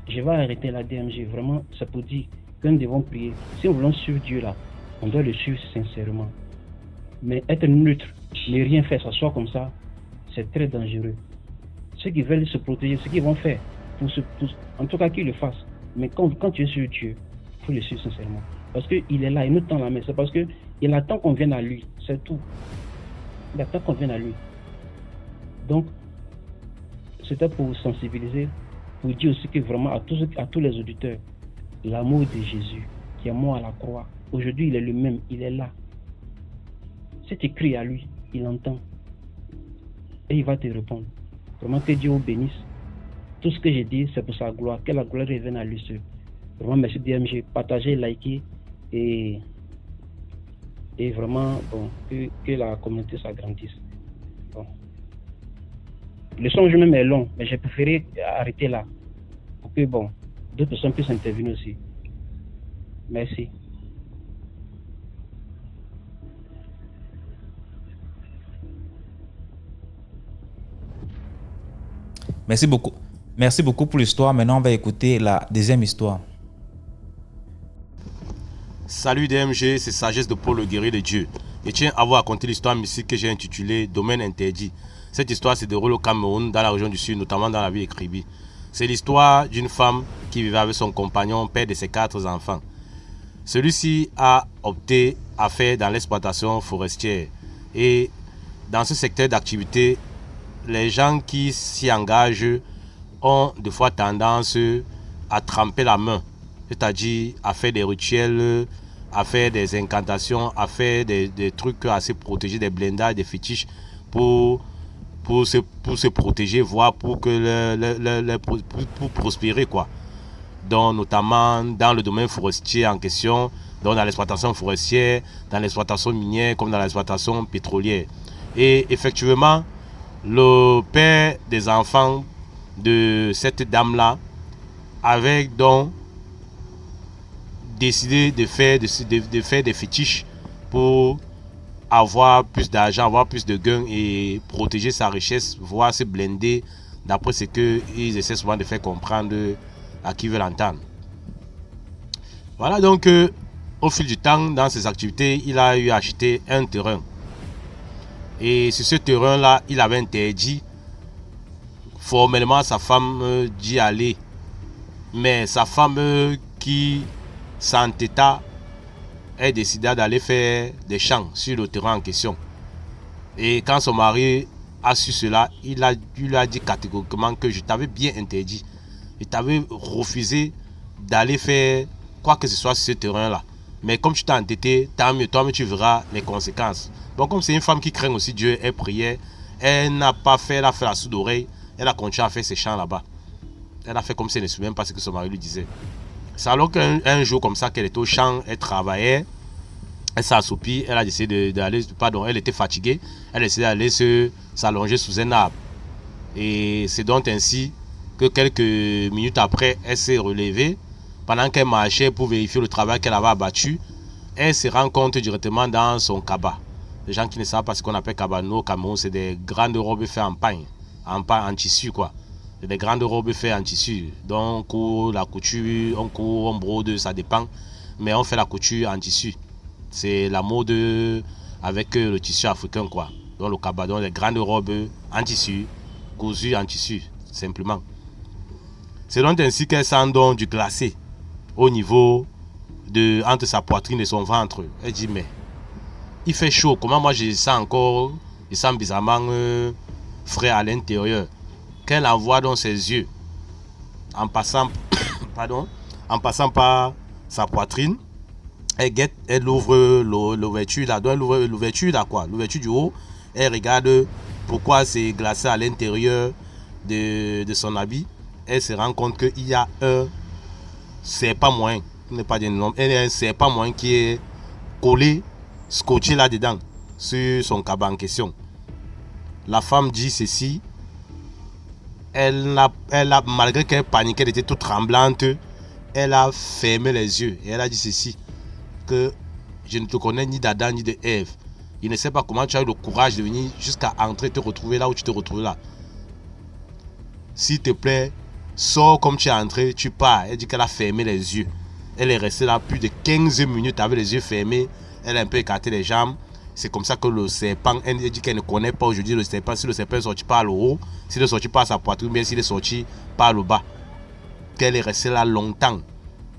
Je vais arrêter la DMG. Vraiment, c'est pour dire que nous devons prier. Si nous voulons suivre Dieu là, on doit le suivre sincèrement. Mais être neutre, ne rien faire, s'asseoir comme ça, c'est très dangereux. Ceux qui veulent se protéger, ce qu'ils vont faire, en tout cas qu'ils le fassent. Mais quand tu es sur Dieu, il faut le suivre sincèrement. Parce qu'il est là, il nous tend la main. C'est parce qu'il attend qu'on vienne à lui. C'est tout. Il attend qu'on vienne à lui. Donc, c'était pour sensibiliser, pour dire aussi que vraiment à tous les auditeurs, l'amour de Jésus, qui est mort à la croix, aujourd'hui il est le même, il est là. Si tu cries à lui, il entend. Et il va te répondre. Vraiment que Dieu vous bénisse. Tout ce que j'ai dit, c'est pour sa gloire. Que la gloire revienne à lui seul. Vraiment, merci DMG. Partagez, likez et vraiment, bon, que la communauté s'agrandisse. Bon. Le son même est long, mais j'ai préféré arrêter là. Pour que, bon, d'autres personnes puissent intervenir aussi. Merci. Merci beaucoup. Merci beaucoup pour l'histoire. Maintenant, on va écouter la deuxième histoire. Salut DMG, c'est Sagesse de Paul le guerrier de Dieu. Je tiens à vous raconter l'histoire mystique que j'ai intitulée Domaine interdit. Cette histoire se déroule au Cameroun, dans la région du Sud, notamment dans la ville de Kribi. C'est l'histoire d'une femme qui vivait avec son compagnon, père de ses 4 enfants. Celui-ci a opté à faire dans l'exploitation forestière. Et dans ce secteur d'activité, les gens qui s'y engagent ont des fois tendance à tremper la main, c'est-à-dire à faire des rituels, à faire des incantations, à faire des trucs assez protégés, des blindages, des fétiches pour se protéger, voire pour prospérer, quoi. Donc, notamment dans le domaine forestier en question, donc dans l'exploitation forestière, dans l'exploitation minière, comme dans l'exploitation pétrolière. Et effectivement, le père des enfants de cette dame-là avait donc décidé de faire des fétiches pour avoir plus d'argent, avoir plus de gains et protéger sa richesse, voire se blinder, d'après ce qu'ils essaient souvent de faire comprendre à qui veulent entendre. Voilà, donc au fil du temps, dans ses activités, il a eu acheté un terrain. Et sur ce terrain-là, il avait interdit formellement sa femme d'y aller. Mais sa femme qui s'entêta, elle décida d'aller faire des champs sur le terrain en question. Et quand son mari a su cela, il lui a dit catégoriquement que je t'avais bien interdit. Je t'avais refusé d'aller faire quoi que ce soit sur ce terrain-là. Mais comme tu t'es entêté, tant mieux, toi-même tu verras les conséquences. Donc comme c'est une femme qui craint aussi Dieu, elle priait, elle n'a pas fait, elle a fait la sourde oreille, elle a continué à faire ses champs là-bas. Elle a fait comme si elle ne se souvient pas ce que son mari lui disait. C'est alors qu'un jour comme ça qu'elle était au champ, elle travaillait, elle s'est assoupie, elle a décidé d'aller, pardon, elle était fatiguée, elle a décidé d'aller s'allonger sous un arbre. Et c'est donc ainsi que quelques minutes après, elle s'est relevée. Pendant qu'elle marchait pour vérifier le travail qu'elle avait abattu, elle se rend compte directement dans son cabas. Les gens qui ne savent pas ce qu'on appelle cabano au Cameroun, c'est des grandes robes faites en pain, en tissu quoi. C'est des grandes robes faites en tissu. Donc on court la couture, on brode, ça dépend. Mais on fait la couture en tissu. C'est la mode avec le tissu africain quoi. Donc le cabas, donc les grandes robes en tissu, cousues en tissu, simplement. C'est donc ainsi qu'elle sent donc du glacé au niveau entre sa poitrine et son ventre. Elle dit mais il fait chaud, comment moi je sens encore, je sens bizarrement frais à l'intérieur. Qu'elle envoie dans ses yeux en passant par sa poitrine, elle ouvre l'ouverture là, donc elle ouvre l'ouverture là quoi, l'ouverture du haut, elle regarde pourquoi c'est glacé à l'intérieur de son habit. Elle se rend compte qu'il y a un serpent moyen, n'est pas des noms, il y a un serpent moyen qui est collé, scotché là-dedans, sur son cabas en question. La femme dit ceci, elle a malgré qu'elle paniquait, elle était toute tremblante, elle a fermé les yeux et elle a dit ceci, que je ne te connais ni d'Adam ni de Ève. Je ne sais pas comment tu as eu le courage de venir jusqu'à entrer, te retrouver là où tu te retrouves là. S'il te plaît, sors comme tu es entré, tu pars. Elle dit qu'elle a fermé les yeux. Elle est restée là plus de 15 minutes avec les yeux fermés. Elle a un peu écarté les jambes. C'est comme ça que le serpent, elle dit qu'elle ne connaît pas aujourd'hui le serpent. Si le serpent est sorti par le haut, s'il est sorti par sa poitrine, bien s'il est sorti par le bas. Qu'elle est restée là longtemps.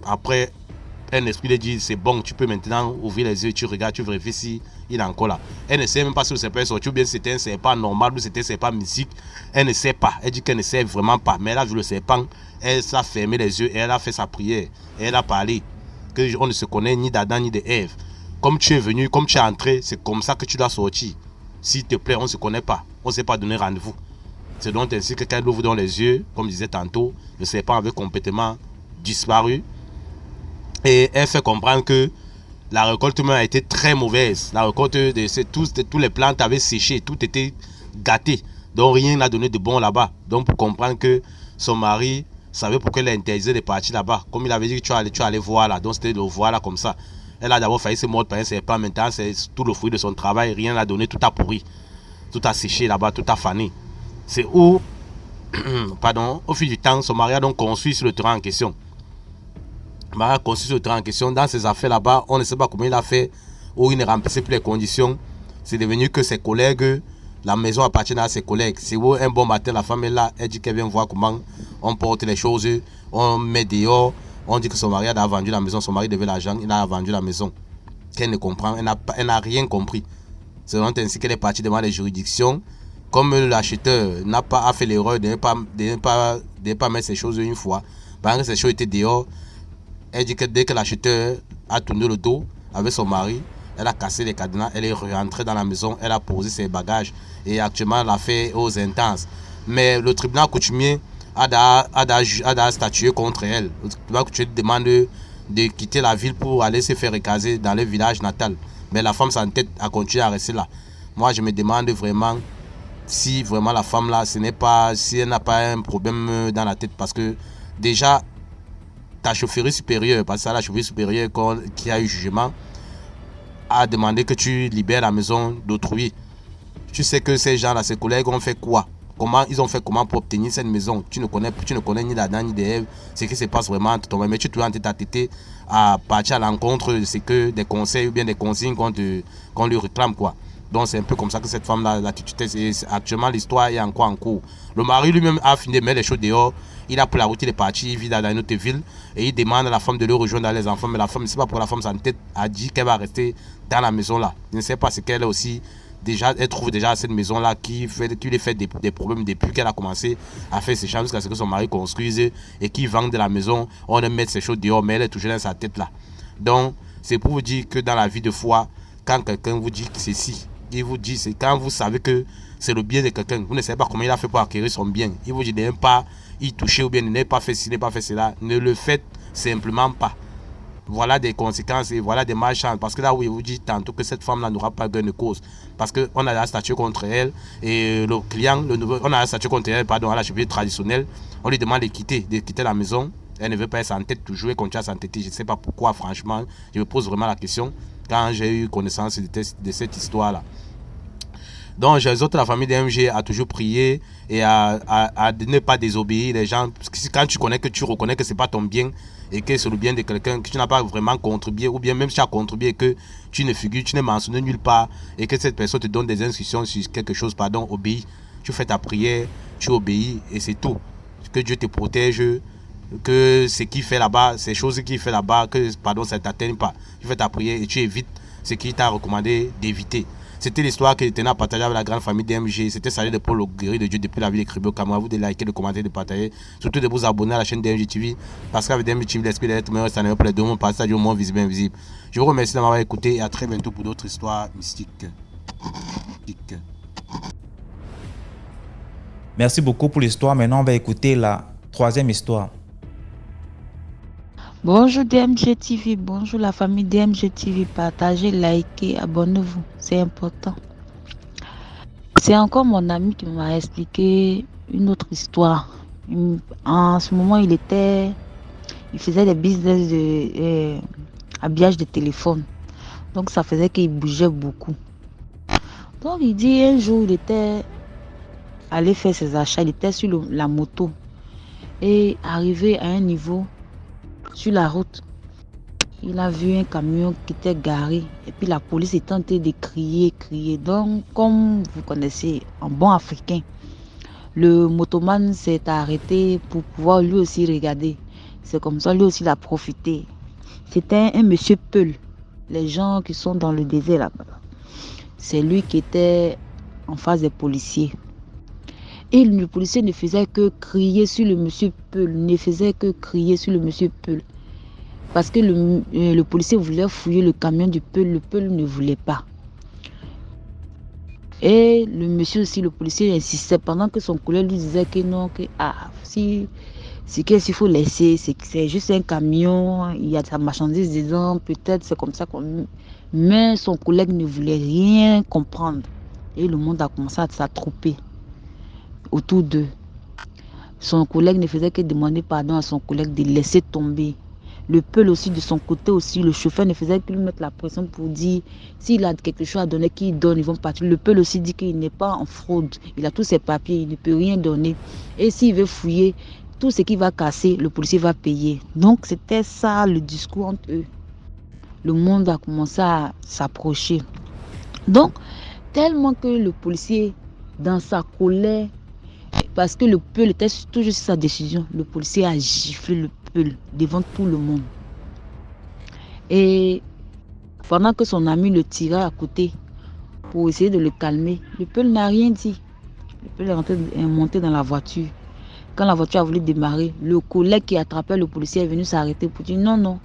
Après, un esprit lui dit c'est bon, tu peux maintenant ouvrir les yeux, tu regardes, tu vérifies si il est encore là. Elle ne sait même pas si le serpent est sorti ou bien si c'était un serpent normal ou si c'était un serpent mystique. Elle ne sait pas. Elle dit qu'elle ne sait vraiment pas. Mais elle a vu le serpent, elle s'est fermé les yeux et elle a fait sa prière. Et elle a parlé qu'on ne se connaît ni d'Adam ni d'Ève. Comme tu es venu, comme tu es entré, c'est comme ça que tu dois sortir. S'il te plaît, on ne se connaît pas. On ne s'est pas donné rendez-vous. C'est donc ainsi que quand elle ouvre dans les yeux, comme je disais tantôt, le serpent avait complètement disparu. Et elle fait comprendre que la récolte a été très mauvaise. La récolte de tous les plantes avaient séché, tout était gâté. Donc rien n'a donné de bon là-bas. Donc pour comprendre que son mari savait pourquoi elle interdisait de partir là-bas. Comme il avait dit que tu allais voir là. Donc c'était de le voir là comme ça. Elle a d'abord failli se mordre par un serpent. Maintenant c'est tout le fruit de son travail. Rien n'a donné, tout a pourri. Tout a séché là-bas, tout a fané. C'est où, au fil du temps, son mari a donc construit sur le terrain en question. Mara a construit ce terrain en question. Dans ses affaires là-bas, on ne sait pas comment il a fait, où il ne remplissait plus les conditions. C'est devenu que ses collègues, la maison appartient à ses collègues. C'est où un bon matin, la femme est là, elle dit qu'elle vient voir comment on porte les choses, on met dehors, On dit que son mari a vendu la maison, son mari devait l'argent, il a vendu la maison. Qu'elle ne comprend, elle n'a rien compris. C'est vraiment ainsi qu'elle est partie devant les juridictions. Comme l'acheteur a fait l'erreur de ne pas mettre ces choses une fois, pendant que ces choses étaient dehors, elle dit que dès que l'acheteur a tourné le dos avec son mari, elle a cassé les cadenas, elle est rentrée dans la maison, elle a posé ses bagages et actuellement l'affaire est aux intenses. Mais le tribunal coutumier a statué contre elle. Le tribunal coutumier demande de quitter la ville pour aller se faire écaser dans le village natal. Mais la femme s'entête à continuer à rester là. Moi, je me demande vraiment si vraiment la femme là, si elle n'a pas un problème dans la tête. Parce que déjà, ta chaufferie supérieure, parce que c'est la chaufferie supérieure qui a eu jugement, a demandé que tu libères la maison d'autrui. Tu sais que ces gens-là, ces collègues ont fait quoi? Ils ont fait comment pour obtenir cette maison? Tu ne connais ni d'Adam ni d'Ève, ce qui se passe vraiment entre toi. Mais tu te rends à tête à partir à l'encontre de ce que des conseils ou bien des consignes qu'on lui réclame, quoi. Donc c'est un peu comme ça que cette femme-là, actuellement l'histoire est encore en cours. Le mari lui-même a fini de mettre les choses dehors. Il a pris la route, il est parti, il vit dans une autre ville et il demande à la femme de le rejoindre dans les enfants. Mais la femme, je ne sais pas pourquoi la femme s'entête a dit qu'elle va rester dans la maison là. Je ne sais pas ce qu'elle aussi. Déjà, elle trouve déjà cette maison-là qui lui fait des problèmes depuis qu'elle a commencé à faire ses chambres jusqu'à ce que son mari construise et qui vend de la maison. On aime mettre ses choses dehors, mais elle est toujours dans sa tête là. Donc, c'est pour vous dire que dans la vie de foi, quand quelqu'un vous dit ceci, il vous dit, c'est quand vous savez que c'est le bien de quelqu'un, vous ne savez pas comment il a fait pour acquérir son bien. Il vous dit de ne pas y toucher ou bien de ne pas faire ci, ne pas faire cela. Ne le faites simplement pas. Voilà des conséquences et voilà des malchances. Parce que là où il vous dit tantôt que cette femme-là n'aura pas gain de cause. Parce qu'on a la statue contre elle et le client, on a la statue contre elle, pardon, à la cheville traditionnelle. On lui demande de quitter la maison. Elle ne veut pas être en tête toujours et continuer à s'entêter. Je ne sais pas pourquoi, franchement. Je me pose vraiment la question quand j'ai eu connaissance de cette histoire-là. Donc, les autres, la famille DMG a toujours prié et à ne pas désobéir les gens. Parce que quand tu reconnais que ce n'est pas ton bien et que c'est le bien de quelqu'un, que tu n'as pas vraiment contribué, ou bien même si tu as contribué, que tu ne figures, tu n'es mentionné nulle part et que cette personne te donne des instructions sur quelque chose, pardon, obéis. Tu fais ta prière, tu obéis et c'est tout. Que Dieu te protège, que ce qu'il fait là-bas, ces choses qu'il fait là-bas, que, pardon, ça ne t'atteigne pas. Tu fais ta prière et tu évites ce qu'il t'a recommandé d'éviter. C'était l'histoire que je tenais à partager avec la grande famille DMG. C'était Salut de Paul, guéri de Dieu depuis la ville de Cribé au Cameroun. À vous de liker, de commenter, de partager. Surtout de vous abonner à la chaîne DMG TV. Parce qu'avec DMG TV, l'esprit d'être meilleur, ça n'est pas pour les deux mondes, passage du monde visible et invisible. Je vous remercie de m'avoir écouté et à très bientôt pour d'autres histoires mystiques. Merci beaucoup pour l'histoire. Maintenant, on va écouter la troisième histoire. Bonjour DMG TV, bonjour la famille DMG TV, partagez, likez, abonnez-vous, c'est important. C'est encore mon ami qui m'a expliqué une autre histoire. En ce moment, il faisait des business de habillage de téléphone. Donc ça faisait qu'il bougeait beaucoup. Donc il dit un jour, il était allé faire ses achats, il était sur la moto et arrivé à un niveau sur la route, il a vu un camion qui était garé et puis la police est tentée de crier. Donc, comme vous connaissez, en bon africain, le motoman s'est arrêté pour pouvoir lui aussi regarder. C'est comme ça, lui aussi, il a profité. C'était un monsieur Peul, les gens qui sont dans le désert là-bas. C'est lui qui était en face des policiers. Et le policier ne faisait que crier sur le monsieur Peul, Parce que le policier voulait fouiller le camion du Peul, le Peul ne voulait pas. Et le monsieur aussi, le policier insistait pendant que son collègue lui disait que non, si qu'est-ce qu'il faut laisser, c'est juste un camion, il y a de la marchandise dedans, peut-être c'est comme ça qu'on... Mais son collègue ne voulait rien comprendre. Et le monde a commencé à s'attrouper autour d'eux. Son collègue ne faisait que demander pardon à son collègue de laisser tomber. Le Peul aussi, de son côté aussi, le chauffeur ne faisait que lui mettre la pression pour dire s'il a quelque chose à donner, qu'il donne, ils vont partir. Le Peul aussi dit qu'il n'est pas en fraude. Il a tous ses papiers, il ne peut rien donner. Et s'il veut fouiller, tout ce qu'il va casser, le policier va payer. Donc c'était ça le discours entre eux. Le monde a commencé à s'approcher. Donc, tellement que le policier, dans sa colère, parce que le Peul était toujours sur sa décision, le policier a giflé le Peul devant tout le monde. Et pendant que son ami le tirait à côté pour essayer de le calmer, le Peul n'a rien dit. Le Peul est monté dans la voiture. Quand la voiture a voulu démarrer, le collègue qui attrapait le policier est venu s'arrêter pour dire non.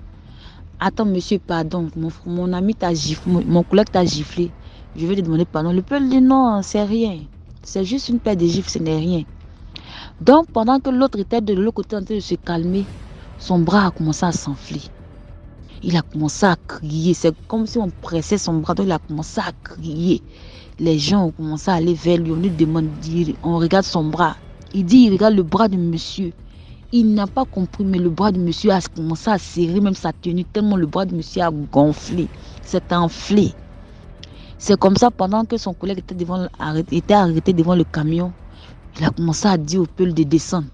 Attends, monsieur, pardon. Mon ami t'a giflé, mon collègue t'a giflé. Je vais te demander pardon. Le Peul dit non, c'est rien. C'est juste une paire de gifles, ce n'est rien. Donc, pendant que l'autre était de l'autre côté en train de se calmer, son bras a commencé à s'enfler. Il a commencé à crier. C'est comme si on pressait son bras. Donc, il a commencé à crier. Les gens ont commencé à aller vers lui. On lui demande, on regarde son bras. Il dit, il regarde le bras de monsieur. Il n'a pas compris, mais le bras de monsieur a commencé à serrer, même sa tenue, tellement le bras de monsieur a gonflé. C'est enflé. C'est comme ça, pendant que son collègue était arrêté devant le camion, il a commencé à dire au Peul de descendre.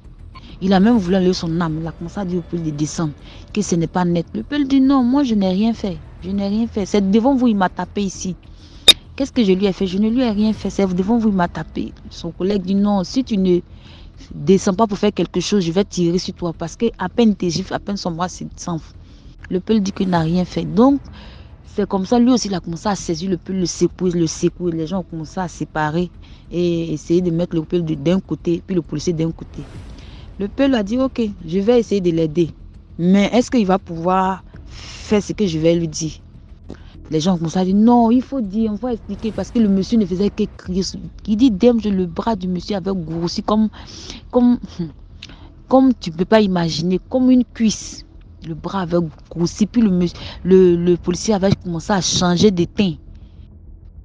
Il a même voulu enlever son âme. Il a commencé à dire au Peul de descendre, que ce n'est pas net. Le Peul dit non, moi je n'ai rien fait. Je n'ai rien fait. C'est devant vous, il m'a tapé ici. Qu'est-ce que je lui ai fait? Je ne lui ai rien fait. C'est devant vous, il m'a tapé. Son collègue dit non, si tu ne descends pas pour faire quelque chose, je vais tirer sur toi. Parce que à peine tes gifles, à peine son bras s'enfle. Le Peul dit qu'il n'a rien fait. Donc, c'est comme ça, lui aussi, il a commencé à saisir le Peul, le secouer. Les gens ont commencé à séparer et essayer de mettre le Peul d'un côté, puis le policier d'un côté. Le Peul a dit, ok, je vais essayer de l'aider. Mais est-ce qu'il va pouvoir faire ce que je vais lui dire? Les gens ont commencé à dire, non, il faut dire, on va expliquer. Parce que le monsieur ne faisait que crier. Il dit, le bras du monsieur avait grossi comme tu ne peux pas imaginer, comme une cuisse. Le bras avait grossi, puis le policier avait commencé à changer de teint.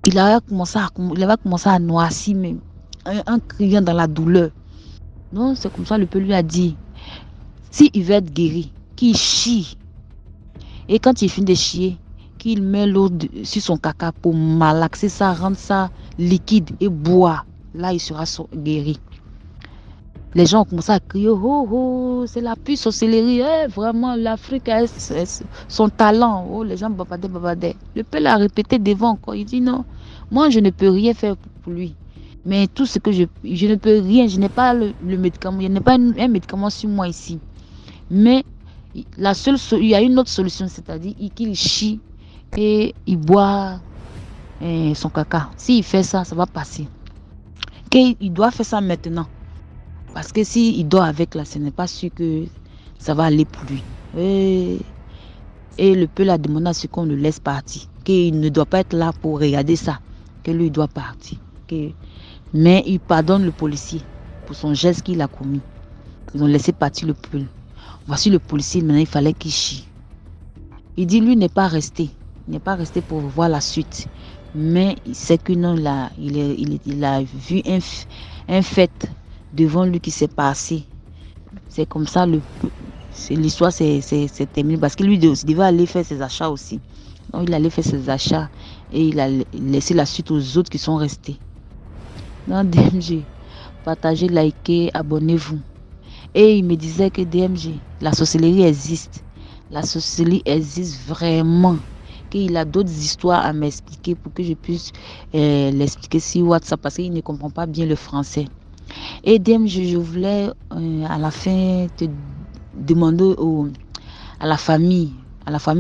Il avait commencé à noircir, même, en criant dans la douleur. Donc, c'est comme ça, le Peul lui a dit, s'il veut être guéri, qu'il chie. Et quand il finit de chier, qu'il met l'eau sur son caca pour malaxer ça, rendre ça liquide et boire. Là, il sera guéri. Les gens ont commencé à crier, c'est la pure sorcellerie. Vraiment, l'Afrique a son talent. Oh, les gens babadaient. Le Peul a répété devant encore. Il dit non, moi je ne peux rien faire pour lui. Mais tout ce que je ne peux rien, je n'ai pas le médicament, il n'y a pas un médicament sur moi ici. Mais il y a une autre solution, c'est-à-dire qu'il chie et il boit son caca. S'il fait ça, ça va passer. Il doit faire ça maintenant. Parce que s'il dort avec là, ce n'est pas sûr que ça va aller pour lui. Et le Peul a demandé à ce qu'on le laisse partir. Qu'il ne doit pas être là pour regarder ça. Que lui doit partir. Mais il pardonne le policier pour son geste qu'il a commis. Ils ont laissé partir le Peul. Voici le policier, maintenant il fallait qu'il chie. Il dit lui n'est pas resté. Il n'est pas resté pour voir la suite. Mais il sait que non, il a vu un fait devant lui qui s'est passé. C'est comme ça, l'histoire s'est terminée. Parce que lui devait aller faire ses achats aussi. Donc il allait faire ses achats et il a laissé la suite aux autres qui sont restés. Dans DMG, partagez, likez, abonnez-vous. Et il me disait que DMG, la sorcellerie existe. La sorcellerie existe vraiment. Qu'il a d'autres histoires à m'expliquer pour que je puisse l'expliquer sur WhatsApp parce qu'il ne comprend pas bien le français. Et DMG, je voulais à la fin te demander à la famille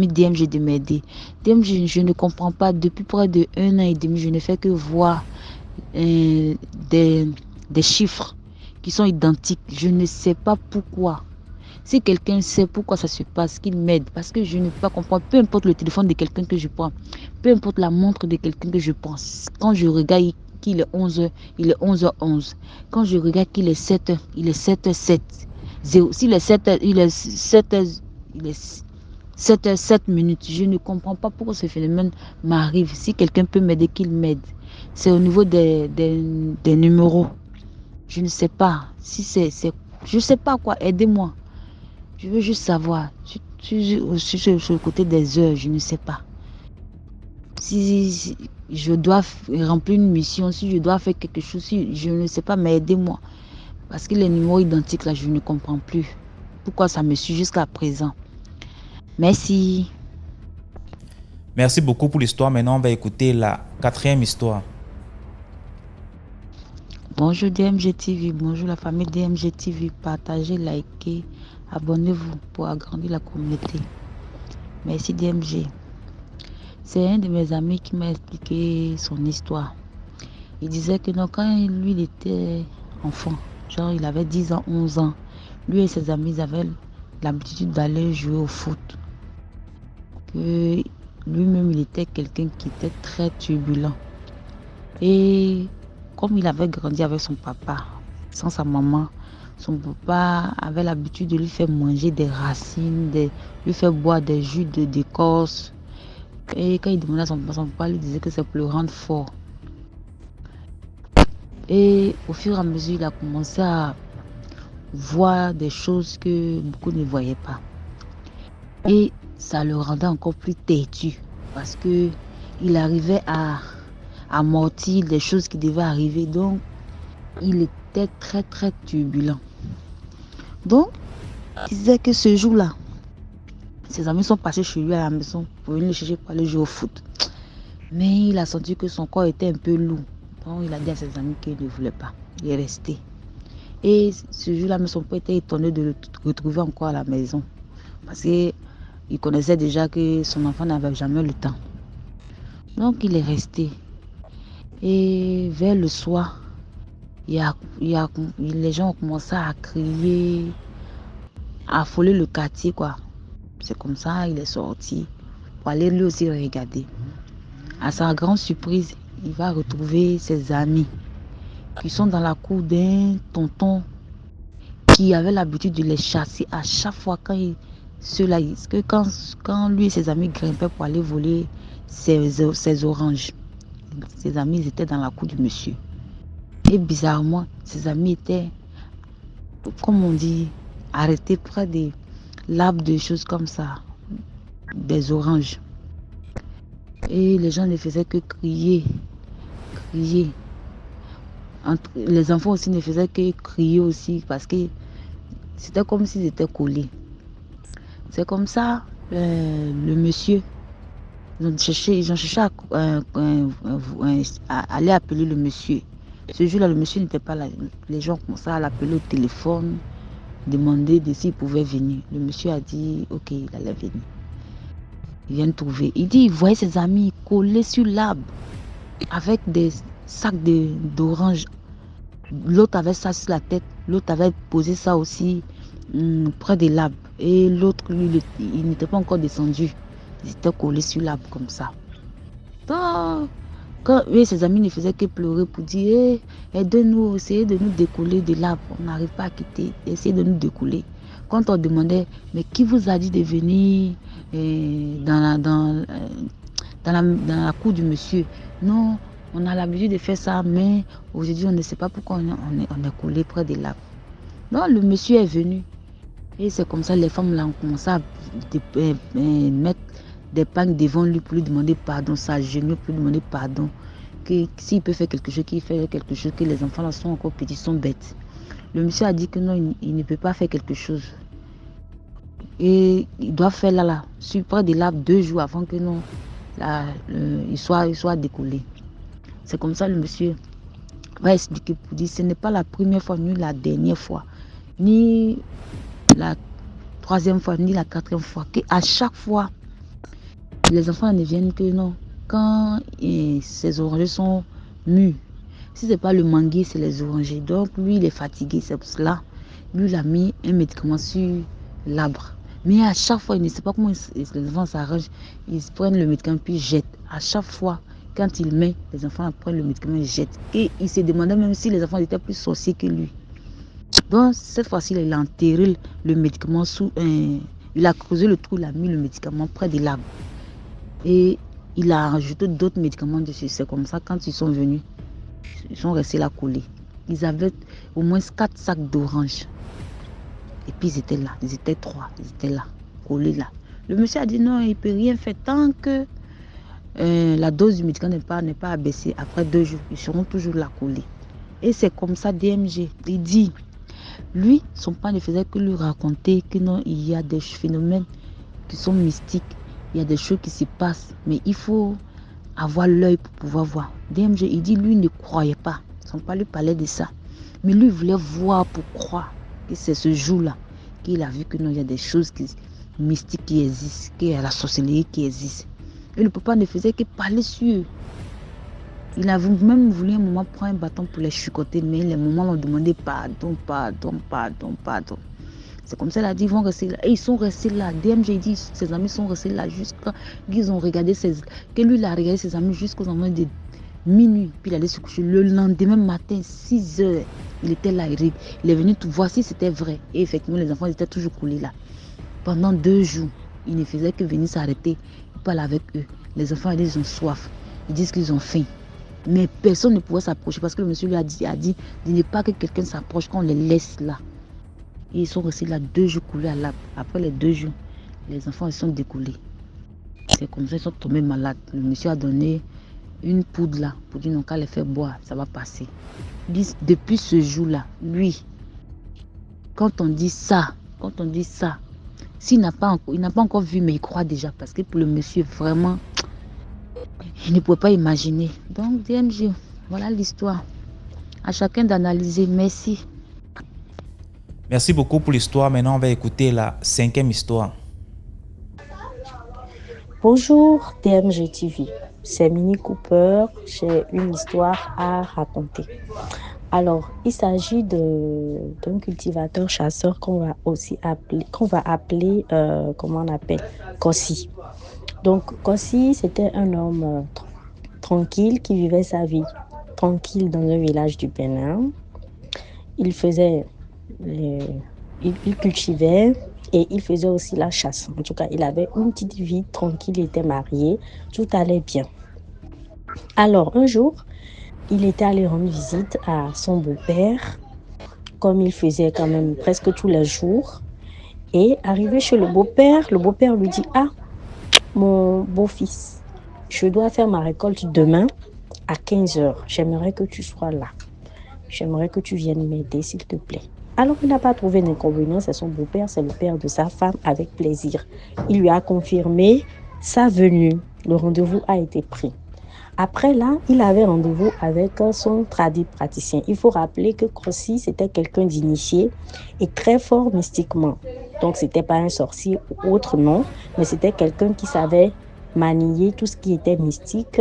DMG de m'aider. DMG, je ne comprends pas. Depuis près de 1 an et demi, je ne fais que voir des chiffres qui sont identiques. Je ne sais pas pourquoi. Si quelqu'un sait pourquoi ça se passe, qu'il m'aide. Parce que je ne peux pas comprendre. Peu importe le téléphone de quelqu'un que je prends. Peu importe la montre de quelqu'un que je prends. Quand je regarde qu'il est 11h, il est 11h11. Quand je regarde qu'il est 7h, il est 7h07. S'il est 7h, il est 7h, il est 7h07 minutes. Je ne comprends pas pourquoi ce phénomène m'arrive. Si quelqu'un peut m'aider, qu'il m'aide. C'est au niveau des numéros. Je ne sais pas. Je ne sais pas quoi. Aidez-moi. Je veux juste savoir. Sur le côté des heures, je ne sais pas. Si je dois remplir une mission, si je dois faire quelque chose, je ne sais pas, mais aidez-moi. Parce que les numéros identiques, là, je ne comprends plus. Pourquoi ça me suit jusqu'à présent. Merci. Merci beaucoup pour l'histoire. Maintenant, on va écouter la 4e histoire. Bonjour DMG TV, bonjour la famille DMG TV. Partagez, likez, abonnez-vous pour agrandir la communauté. Merci DMG. C'est un de mes amis qui m'a expliqué son histoire. Il disait que non, quand lui il était enfant, genre il avait 10 ans, 11 ans, lui et ses amis avaient l'habitude d'aller jouer au foot. Que lui-même il était quelqu'un qui était très turbulent. Et comme il avait grandi avec son papa, sans sa maman, son papa avait l'habitude de lui faire manger des racines, de lui faire boire des jus d'écorce. Et quand il demandait à son papa lui disait que c'est pour le rendre fort. Et au fur et à mesure, il a commencé à voir des choses que beaucoup ne voyaient pas. Et ça le rendait encore plus têtu parce que il arrivait à amortir des choses qui devaient arriver. Donc, il était très, très turbulent. Donc, il disait que ce jour-là, ses amis sont passés chez lui à la maison pour venir le chercher pour aller jouer au foot. Mais il a senti que son corps était un peu lourd. Donc, il a dit à ses amis qu'il ne voulait pas. Il est resté. Et ce jour-là, son père était étonné de le retrouver encore à la maison. Parce qu'il connaissait déjà que son enfant n'avait jamais le temps. Donc, il est resté. Et vers le soir, les gens ont commencé à crier, à affoler le quartier, quoi. C'est comme ça, il est sorti pour aller lui aussi regarder. À sa grande surprise, il va retrouver ses amis qui sont dans la cour d'un tonton qui avait l'habitude de les chasser à chaque fois quand lui et ses amis grimpaient pour aller voler ses oranges. Ses amis ils étaient dans la cour du monsieur. Et bizarrement, ses amis étaient, comme on dit, arrêtés près des l'arbre, de choses comme ça, des oranges. Et les gens ne faisaient que crier. Les enfants aussi ne faisaient que crier aussi parce que c'était comme s'ils étaient collés. C'est comme ça, le monsieur, ils ont cherché à aller appeler le monsieur. Ce jour-là, le monsieur n'était pas là. Les gens commençaient à l'appeler au téléphone, demander s'il pouvait venir. Le monsieur a dit, ok, il allait venir. Il vient de trouver. Il dit, il voyait ses amis collés sur l'arbre avec des sacs d'oranges. L'autre avait ça sur la tête. L'autre avait posé ça aussi près de l'arbre. Et l'autre, lui, il n'était pas encore descendu. Il était collé sur l'arbre comme ça. Donc, quand ses amis ne faisaient que pleurer pour dire, aidez-nous, essayez de nous décoller de l'arbre. On n'arrive pas à quitter. Essayez de nous décoller. Quand on demandait, mais qui vous a dit de venir dans la cour du monsieur? Non, on a l'habitude de faire ça, mais aujourd'hui, on ne sait pas pourquoi on est collé près de l'arbre. Non, le monsieur est venu. Et c'est comme ça, les femmes là ont commencé à mettre des pagnes devant lui pour lui demander pardon, s'agenouiller pour lui demander pardon. Que s'il peut faire quelque chose, qu'il fait quelque chose, que les enfants là sont encore petits, sont bêtes. Le monsieur a dit que non, il ne peut pas faire quelque chose. Et il doit faire là, sur près de l'arbre 2 jours avant que non, il soit décollé. C'est comme ça le monsieur va expliquer pour dire ce n'est pas la première fois, ni la dernière fois, ni la 3e fois, ni la 4e fois, qu'à chaque fois, les enfants ne viennent que non. Quand ces orangers sont mûrs, si ce n'est pas le manguier, c'est les orangers. Donc lui, il est fatigué, c'est pour cela. Lui, il a mis un médicament sur l'arbre. Mais à chaque fois, il ne sait pas comment les enfants s'arrangent. Ils prennent le médicament puis jettent. À chaque fois, quand il met, les enfants prennent le médicament et jettent. Et il se demandait même si les enfants étaient plus sorciers que lui. Donc cette fois-ci, il a enterré le médicament il a creusé le trou, il a mis le médicament près de l'arbre. Et il a rajouté d'autres médicaments dessus. C'est comme ça, quand ils sont venus, ils sont restés là collés. Ils avaient au moins 4 sacs d'oranges. Et puis ils étaient là, ils étaient 3, ils étaient là, collés là. Le monsieur a dit non, il ne peut rien faire tant que la dose du médicament n'est pas abaissée. Après 2 jours, ils seront toujours là collés. Et c'est comme ça DMG. Il dit, lui, son père ne faisait que lui raconter que non, il y a des phénomènes qui sont mystiques. Il y a des choses qui se passent, mais il faut avoir l'œil pour pouvoir voir. DMG, il dit, lui, ne croyait pas. Son père lui parlait de ça. Mais lui voulait voir pour croire que c'est ce jour-là qu'il a vu que non, il y a des choses mystiques qui existent, qu'il y a la sorcellerie qui existe. Et le papa ne faisait que parler sur eux. Il avait même voulu un moment prendre un bâton pour les chicoter, mais les moments l'ont demandé pardon. C'est comme ça, il a dit, ils vont rester là. Et ils sont restés là. DMG dit, ses amis sont restés là jusqu'à qu'ils ont regardé que lui, il a regardé ses amis jusqu'aux environs de minuit. Puis il allait se coucher. Le lendemain matin, 6 heures, il était là. Il est venu tout voir si c'était vrai. Et effectivement, les enfants étaient toujours coulés là. Pendant 2 jours, il ne faisait que venir s'arrêter. Il parle avec eux. Les enfants, ils ont soif. Ils disent qu'ils ont faim. Mais personne ne pouvait s'approcher parce que le monsieur lui a dit de ne pas que quelqu'un s'approche quand on les laisse là. Et ils sont restés là 2 jours coulés à l'arbre. Après les 2 jours, les enfants ils sont découlés. C'est comme ça ils sont tombés malades. Le monsieur a donné une poudre là pour dire non, qu'à les faire boire, ça va passer. Depuis ce jour-là, lui, quand on dit ça, s'il n'a pas encore vu, mais il croit déjà parce que pour le monsieur vraiment, il ne pouvait pas imaginer. Donc DMG, voilà l'histoire. À chacun d'analyser. Merci. Merci beaucoup pour l'histoire. Maintenant, on va écouter la 5e histoire. Bonjour DMG TV, c'est Mini Cooper, j'ai une histoire à raconter. Alors, il s'agit d'un cultivateur chasseur qu'on va appeler Kossi. Donc, Kossi, c'était un homme tranquille qui vivait sa vie tranquille dans un village du Bénin. Il cultivait et il faisait aussi la chasse. En tout cas, il avait une petite vie tranquille, il était marié, tout allait bien. Alors, un jour, il était allé rendre visite à son beau-père, comme il faisait quand même presque tous les jours. Et arrivé chez le beau-père lui dit « Ah, mon beau-fils, je dois faire ma récolte demain à 15h. J'aimerais que tu sois là. J'aimerais que tu viennes m'aider, s'il te plaît. » Alors, il n'a pas trouvé d'inconvénient, c'est son beau-père, c'est le père de sa femme, avec plaisir. Il lui a confirmé sa venue. Le rendez-vous a été pris. Après là, il avait rendez-vous avec son praticien. Il faut rappeler que Kossi, c'était quelqu'un d'initié et très fort mystiquement. Donc, ce n'était pas un sorcier ou autre, non, mais c'était quelqu'un qui savait manier tout ce qui était mystique,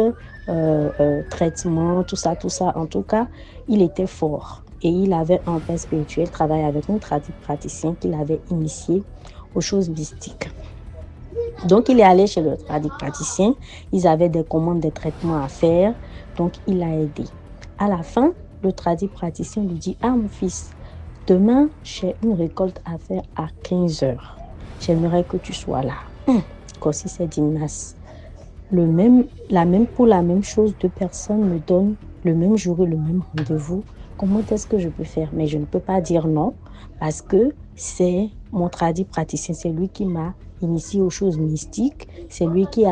traitement, tout ça. En tout cas, il était fort. Et il avait un père spirituel, travaillé avec un praticien qu'il avait initié aux choses mystiques. Donc, il est allé chez le praticien. Ils avaient des commandes, des traitements à faire. Donc, il l'a aidé. À la fin, le praticien lui dit « Ah, mon fils, demain, j'ai une récolte à faire à 15h. J'aimerais que tu sois là. » Kossi s'est dit « Mince. Pour la même chose, 2 personnes me donnent le même jour et le même rendez-vous. Comment est-ce que je peux faire? Mais je ne peux pas dire non parce que c'est mon praticien, c'est lui qui m'a initié aux choses mystiques, c'est lui qui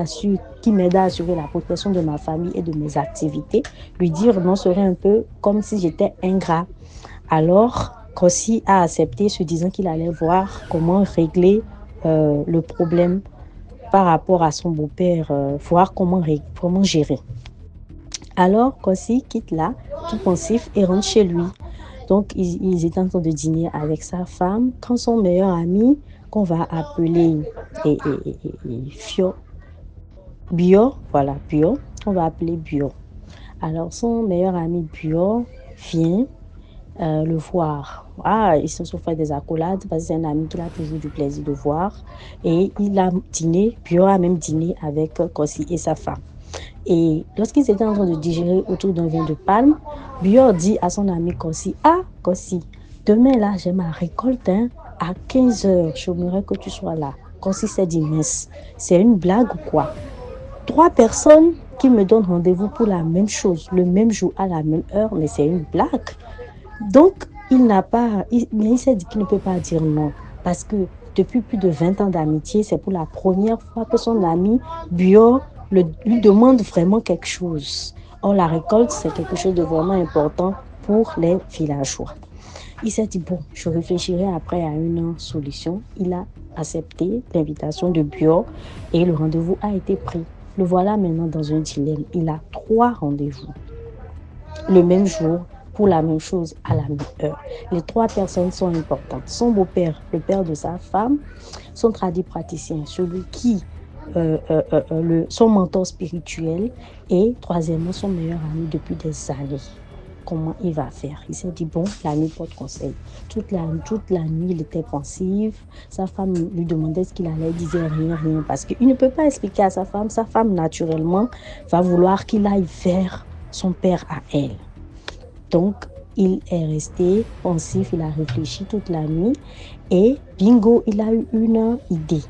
m'aide à assurer la protection de ma famille et de mes activités. Lui dire non serait un peu comme si j'étais ingrat. Alors, Kossi a accepté, se disant qu'il allait voir comment régler le problème par rapport à son beau-père, voir comment gérer. Alors, Kossi quitte là, tout pensif, et rentre chez lui. Donc, ils étaient en train de dîner avec sa femme quand son meilleur ami, qu'on va appeler Bio, on va appeler Bio. Alors, son meilleur ami Bio vient le voir. Ils se sont fait des accolades parce que c'est un ami qu'il a toujours du plaisir de voir. Et Bio a même dîné avec Kossi et sa femme. Et lorsqu'ils étaient en train de digérer autour d'un vin de palme, Bio dit à son ami Kossi, « Ah, Kossi, demain là, j'ai ma récolte à 15h. J'aimerais que tu sois là. » Kossi s'est dit, « Mince, c'est une blague ou quoi? 3 personnes qui me donnent rendez-vous pour la même chose, le même jour, à la même heure, mais c'est une blague. » Donc, il s'est dit qu'il ne peut pas dire non. Parce que depuis plus de 20 ans d'amitié, c'est pour la première fois que son ami Bio lui demande vraiment quelque chose. Or, la récolte, c'est quelque chose de vraiment important pour les villageois. Il s'est dit, bon, je réfléchirai après à une solution. Il a accepté l'invitation de Bio et le rendez-vous a été pris. Le voilà maintenant dans un dilemme. Il a 3 rendez-vous le même jour, pour la même chose à la même heure. Les 3 personnes sont importantes. Son beau-père, le père de sa femme, son praticien, celui qui son mentor spirituel et troisièmement son meilleur ami depuis des années. Comment il va faire? Il s'est dit, bon, la nuit porte conseil. Toute la nuit, il était pensif. Sa femme lui demandait ce qu'il allait, il disait rien, parce qu'il ne peut pas expliquer à sa femme. Sa femme, naturellement, va vouloir qu'il aille vers son père à elle. Donc, il est resté pensif, il a réfléchi toute la nuit et bingo, il a eu une idée.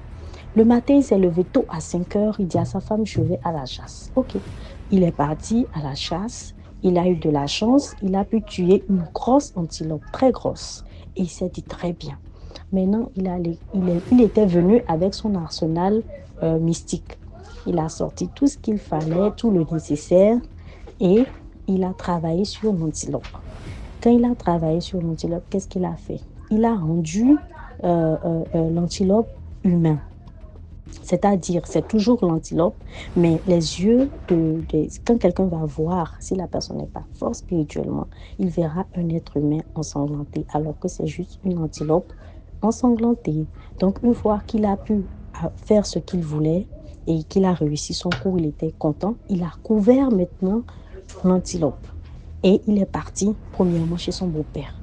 Le matin, il s'est levé tôt à 5 heures, il dit à sa femme, je vais à la chasse. Ok, il est parti à la chasse. Il a eu de la chance, il a pu tuer une grosse antilope, très grosse. Et il s'est dit très bien. Maintenant, il était venu avec son arsenal mystique. Il a sorti tout ce qu'il fallait, tout le nécessaire, et il a travaillé sur l'antilope. Quand il a travaillé sur l'antilope, qu'est-ce qu'il a fait? Il a rendu l'antilope humain. C'est-à-dire, c'est toujours l'antilope, mais les yeux, quand quelqu'un va voir, si la personne n'est pas fort spirituellement, il verra un être humain ensanglanté, alors que c'est juste une antilope ensanglantée. Donc, une fois qu'il a pu faire ce qu'il voulait et qu'il a réussi son coup, il était content, il a couvert maintenant l'antilope. Et il est parti, premièrement, chez son beau-père.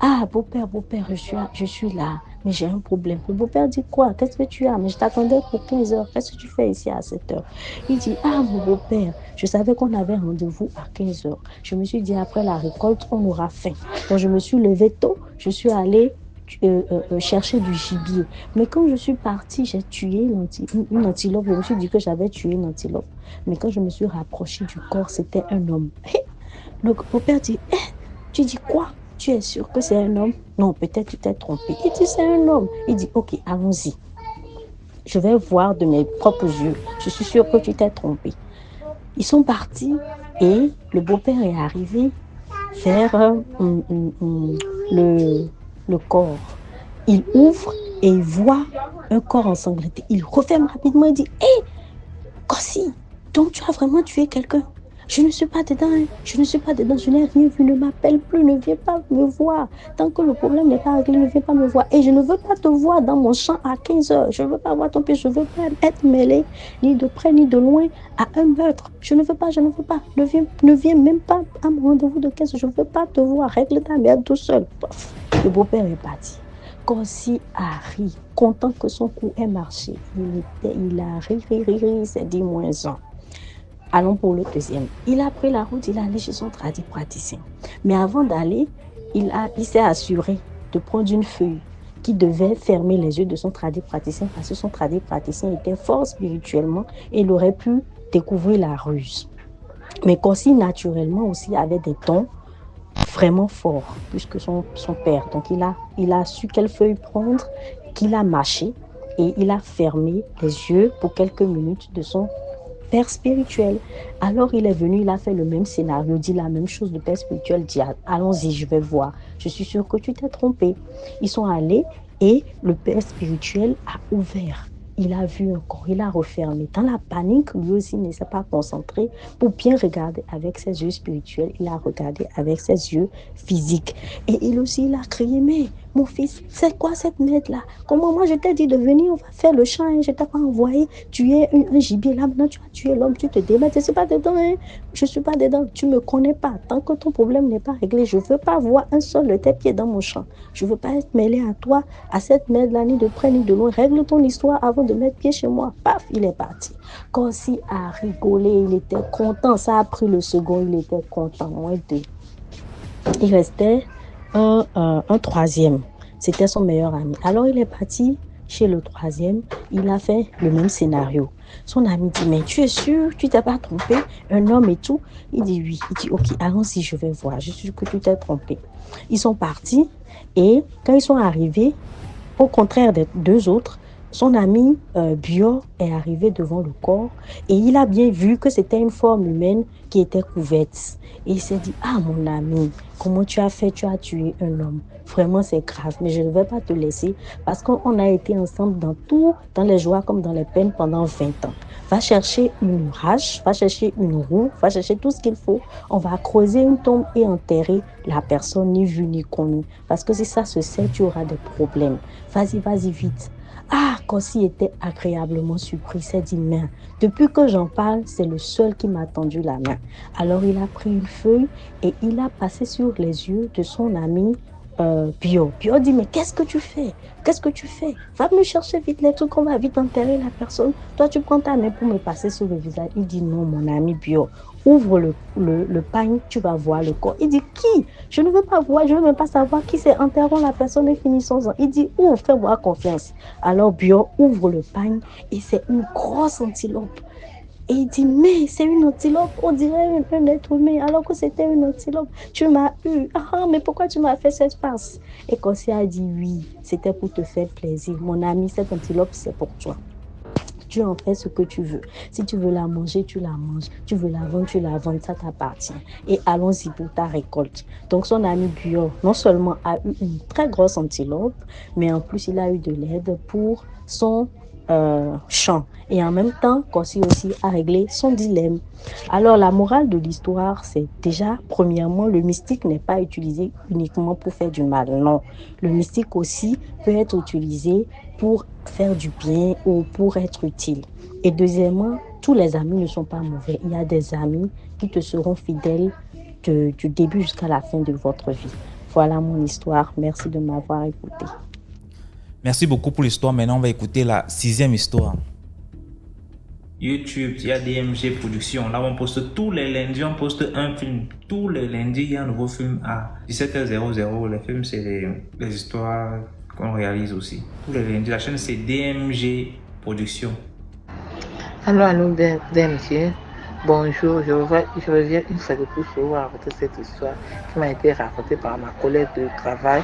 Ah, beau-père, je suis là, mais j'ai un problème. Le beau-père dit quoi? Qu'est-ce que tu as? Mais je t'attendais pour 15 heures. Qu'est-ce que tu fais ici à 7 heures? Il dit, ah, mon beau-père, je savais qu'on avait rendez-vous à 15 heures. Je me suis dit, après la récolte, on aura faim. Donc, je me suis levé tôt, je suis allé chercher du gibier. Mais quand je suis partie, j'ai tué une antilope. Je me suis dit que j'avais tué une antilope. Mais quand je me suis rapprochée du corps, c'était un homme. Le beau-père dit, tu dis quoi? Tu es sûr que c'est un homme? Non, peut-être tu t'es trompé. Il dit, c'est un homme. Il dit, ok, allons-y. Je vais voir de mes propres yeux. Je suis sûr que tu t'es trompé. Ils sont partis et le beau-père est arrivé vers le corps. Il ouvre et il voit un corps ensanglanté. Il referme rapidement et dit, hé, Kossi, donc tu as vraiment tué quelqu'un? Je ne suis pas dedans, je n'ai rien vu, ne m'appelle plus, ne viens pas me voir. Tant que le problème n'est pas réglé, ne viens pas me voir. Et je ne veux pas te voir dans mon champ à 15 heures. Je ne veux pas voir ton pied, je ne veux pas être mêlé, ni de près, ni de loin, à un meurtre. Je ne veux pas. Ne viens même pas à mon rendez-vous de 15 heures. Je ne veux pas te voir, règle ta merde tout seul. Le beau-père est parti. Kossi a ri, content que son coup ait marché. Il a ri, il s'est dit -1. Allons pour le deuxième. Il a pris la route, il est allé chez son praticien. Mais avant d'aller, il s'est assuré de prendre une feuille qui devait fermer les yeux de son praticien parce que son praticien était fort spirituellement et il aurait pu découvrir la ruse. Mais Kossi, naturellement, aussi avait des dons vraiment forts, puisque son père. Donc, il a su quelle feuille prendre, qu'il a mâché et il a fermé les yeux pour quelques minutes de son père spirituel. Alors il est venu, il a fait le même scénario, dit la même chose. Le père spirituel dit, allons-y, je vais voir. Je suis sûr que tu t'es trompé. Ils sont allés et le père spirituel a ouvert. Il a vu encore, il a refermé. Dans la panique, lui aussi ne s'est pas concentré pour bien regarder avec ses yeux spirituels. Il a regardé avec ses yeux physiques. Et il aussi, il a crié, mais mon fils, c'est quoi cette merde-là? Comment moi je t'ai dit de venir, on va faire le champ, hein? Je t'ai pas envoyé tuer un gibier là, maintenant tu as tué l'homme, tu te démets, je ne suis pas dedans, hein? Je ne suis pas dedans, tu ne me connais pas. Tant que ton problème n'est pas réglé, je ne veux pas voir un seul de tes pieds dans mon champ. Je ne veux pas être mêlé à toi, à cette merde-là, ni de près ni de loin. Règle ton histoire avant de mettre pied chez moi. Paf, il est parti. Kossi a rigolé, il était content. Ça a pris le second, il était content. Il restait un troisième. C'était son meilleur ami. Alors, il est parti chez le troisième. Il a fait le même scénario. Son ami dit, mais tu es sûr, tu t'es pas trompé? Un homme et tout? Il dit oui. Il dit, ok, allons-y, je vais voir. Je suis sûr que tu t'es trompé. Ils sont partis et quand ils sont arrivés, au contraire des deux autres, son ami Bior est arrivé devant le corps et il a bien vu que c'était une forme humaine qui était couverte. Et il s'est dit, ah mon ami, comment tu as fait? Tu as tué un homme. Vraiment, c'est grave, mais je ne vais pas te laisser parce qu'on a été ensemble dans tout, dans les joies comme dans les peines pendant 20 ans. Va chercher une hache, va chercher une roue, va chercher tout ce qu'il faut. On va creuser une tombe et enterrer la personne ni vue ni connue. Parce que si ça se sait, tu auras des problèmes. Vas-y, vite. Ah, Kossi était agréablement surpris. Il s'est dit, mais depuis que j'en parle, c'est le seul qui m'a tendu la main. Alors, il a pris une feuille et il a passé sur les yeux de son ami Bio. Bio dit, mais qu'est-ce que tu fais? Va me chercher vite les trucs, on va vite enterrer la personne. Toi, tu prends ta main pour me passer sur le visage. Il dit, non, mon ami Bio, ouvre le pagne, tu vas voir le corps. Il dit, qui? Je ne veux pas voir, je ne veux même pas savoir qui c'est. Enterrons la personne et finissons-en. Il dit, ouvre, fais-moi confiance. Alors Bio ouvre le pagne et c'est une grosse antilope. Et il dit, mais c'est une antilope, on dirait un être humain, alors que c'était une antilope. Tu m'as eu. Ah, mais pourquoi tu m'as fait cette passe? Et Kossi a dit, oui, c'était pour te faire plaisir. Mon ami, cette antilope, c'est pour toi. Tu en fais ce que tu veux. Si tu veux la manger, tu la manges. Tu veux la vendre, tu la vends, ça t'appartient. Et allons-y pour ta récolte. Donc son ami Buyor, non seulement a eu une très grosse antilope, mais en plus il a eu de l'aide pour son champ. Et en même temps, Kossi aussi a réglé son dilemme. Alors la morale de l'histoire, c'est déjà, premièrement, le mystique n'est pas utilisé uniquement pour faire du mal. Non, le mystique aussi peut être utilisé pour faire du bien ou pour être utile. Et deuxièmement, tous les amis ne sont pas mauvais. Il y a des amis qui te seront fidèles du début jusqu'à la fin de votre vie. Voilà mon histoire. Merci de m'avoir écouté. Merci beaucoup pour l'histoire. Maintenant, on va écouter la 6e histoire. YouTube, il y a DMG Productions. Là, on poste tous les lundis, on poste un film. Tous les lundis, il y a un nouveau film à 17h00. Les films, c'est les histoires qu'on réalise aussi. Tous les lundis, la chaîne, c'est DMG Productions. Allô, DMG. Bonjour, je reviens une fois de plus pour vous raconter cette histoire qui m'a été racontée par ma collègue de travail.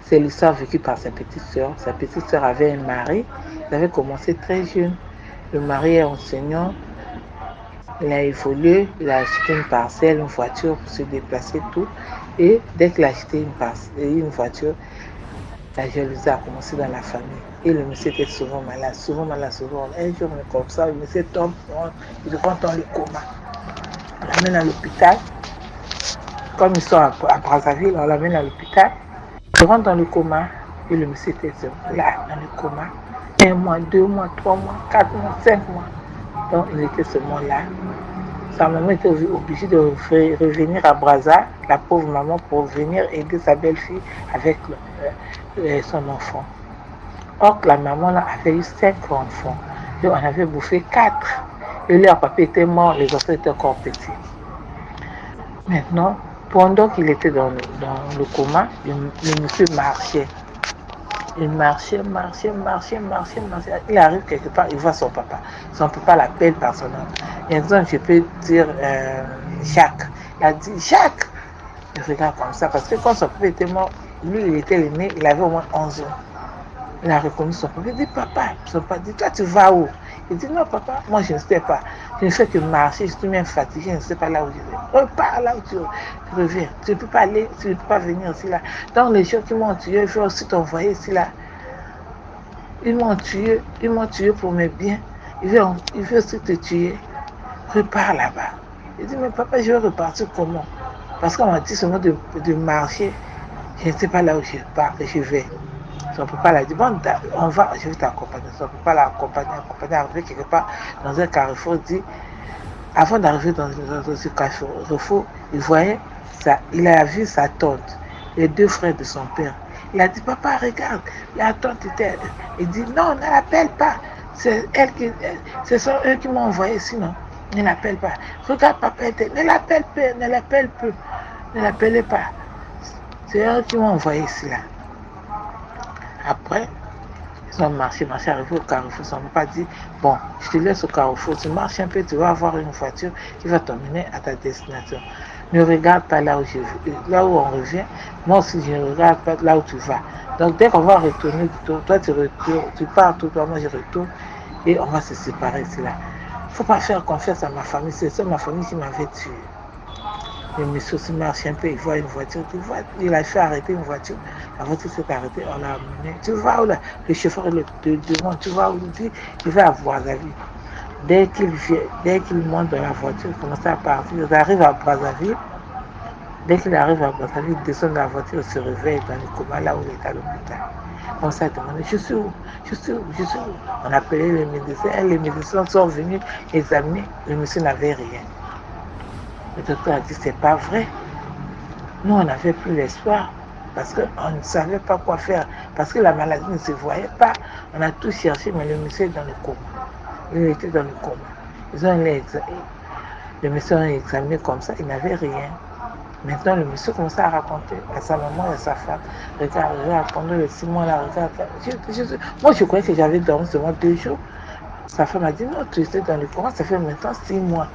C'est l'histoire vécue par sa petite sœur. Sa petite sœur avait un mari. Il avait commencé très jeune. Le mari est enseignant. Il a évolué. Il a acheté une parcelle, une voiture pour se déplacer, tout. Et dès qu'il a acheté une voiture, la jalousie a commencé dans la famille. Et le monsieur était souvent malade. Un jour, comme ça, le monsieur tombe, il rentre dans le coma. On l'amène à l'hôpital. Comme ils sont à Brazzaville, on l'amène à l'hôpital. Il rentre dans le coma et le monsieur était là, dans le coma. 1 mois, 2 mois, 3 mois, 4 mois, 5 mois. Donc il était seulement là. Sa maman était obligée de revenir à Brazza, la pauvre maman, pour venir aider sa belle-fille avec son enfant. Or, la maman là, avait eu 5 enfants. Et on avait bouffé 4. Et leur papa était mort, les enfants étaient encore petits. Maintenant, pendant qu'il était dans le coma, le monsieur marchait. Il marchait. Il arrive quelque part, il voit son papa. Son papa l'appelle par son nom. Exemple, je peux dire Jacques. Il a dit Jacques. Il regarde comme ça, parce que quand son papa était mort, lui, il était l'aîné, il avait au moins 11 ans. Il a reconnu son papa. Il dit papa. Son papa dit toi, tu vas où? Il dit non, papa, moi je ne sais pas. Je ne fais que marcher, je suis même fatigué, je ne sais pas là où je vais. Repars là où tu reviens. Tu ne peux pas aller, tu ne peux pas venir ici là. Donc les gens qui m'ont tué, je vais aussi t'envoyer ici là. Ils m'ont tué pour mes biens. Ils veulent aussi te tuer. Repars là-bas. Il dit mais papa, je vais repartir comment? Parce qu'on m'a dit seulement de marcher. Je ne sais pas là où je pars, je vais. Son papa l'a dit, bon, on va, je vais t'accompagner. Son papa l'a accompagné, arrivé quelque part dans un carrefour, dit, avant d'arriver dans ce carrefour, il a vu sa tante, les 2 frères de son père. Il a dit, papa, regarde, la tante était. Il dit, non, ne l'appelle pas. Ce sont eux qui m'ont envoyé, sinon, ne l'appelle pas. Regarde, papa, ne l'appelez pas. C'est eux qui m'ont envoyé ici, là. Après, ils ont marché, arrivé au carrefour. Son papa dit, bon, je te laisse au carrefour, tu marches un peu, tu vas avoir une voiture qui va t'emmener à ta destination. Ne regarde pas là où on revient, moi aussi je ne regarde pas là où tu vas. Donc dès qu'on va retourner, toi tu pars tout, toi moi je retourne et on va se séparer ici là. Il ne faut pas faire confiance à ma famille, c'est ça ma famille qui m'avait tué. Le monsieur aussi marche un peu, il voit une voiture, il a fait arrêter une voiture, la voiture s'est arrêtée, on l'a amené. Tu vas où là? Le chauffeur le demande, tu vas où? Il dit, il va à Brazzaville. Dès qu'il monte dans la voiture, il commence à partir. Ils arrivent à Brazzaville. Dès qu'il arrive à Brazzaville, il descend de la voiture, il se réveille dans le coma, là où il est à l'hôpital. On s'est demandé, je suis où? On a appelé les médecins, et les médecins sont venus examiner. Le monsieur n'avait rien. Le docteur a dit, c'est pas vrai. Nous, on n'avait plus l'espoir parce qu'on ne savait pas quoi faire, parce que la maladie ne se voyait pas. On a tout cherché, mais le monsieur est dans le coma. Il était dans le coma. Le monsieur a examiné comme ça, il n'avait rien. Maintenant, le monsieur commençait à raconter à sa maman et à sa femme. Regarde, pendant les 6 mois là, regarde. Moi, je croyais que j'avais dormi seulement 2 jours. Sa femme a dit, non, tu étais dans le coma, ça fait maintenant 6 mois.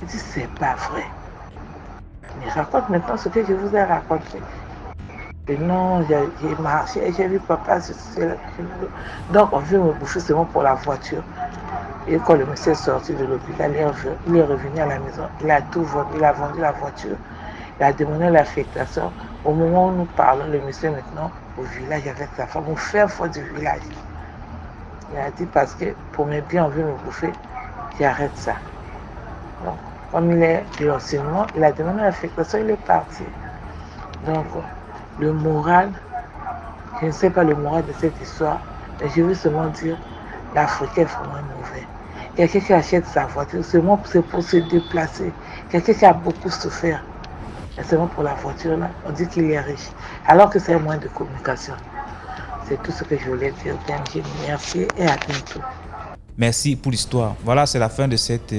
Il dit, c'est pas vrai. Mais raconte maintenant ce que je vous ai raconté. Et non, j'ai marché et j'ai vu papa. Donc, on veut me bouffer seulement pour la voiture. Et quand le monsieur est sorti de l'hôpital, il est revenu à la maison. Il a tout vendu, il a vendu la voiture. Il a demandé l'affectation. Au moment où nous parlons, le monsieur maintenant au village avec sa femme, au fin fond du village. Il a dit parce que pour mes biens, on veut me bouffer, j'arrête ça. Donc, comme il est de l'enseignement, il a demandé l'affectation, il est parti. Donc, le moral, je ne sais pas le moral de cette histoire, mais je veux seulement dire, l'Africain est vraiment mauvais. Quelqu'un qui achète sa voiture, c'est pour se déplacer. Quelqu'un qui a beaucoup souffert. Et seulement pour la voiture, là, on dit qu'il est riche. Alors que c'est un moyen de communication. C'est tout ce que je voulais dire. Merci et à bientôt. Merci pour l'histoire. Voilà, c'est la fin de cette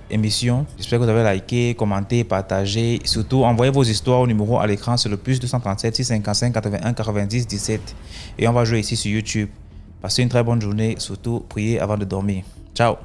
émission. J'espère que vous avez liké, commenté, partagé. Surtout, envoyez vos histoires au numéro à l'écran. C'est le +237 655 81 90 17. Et on va jouer ici sur YouTube. Passez une très bonne journée. Surtout, priez avant de dormir. Ciao.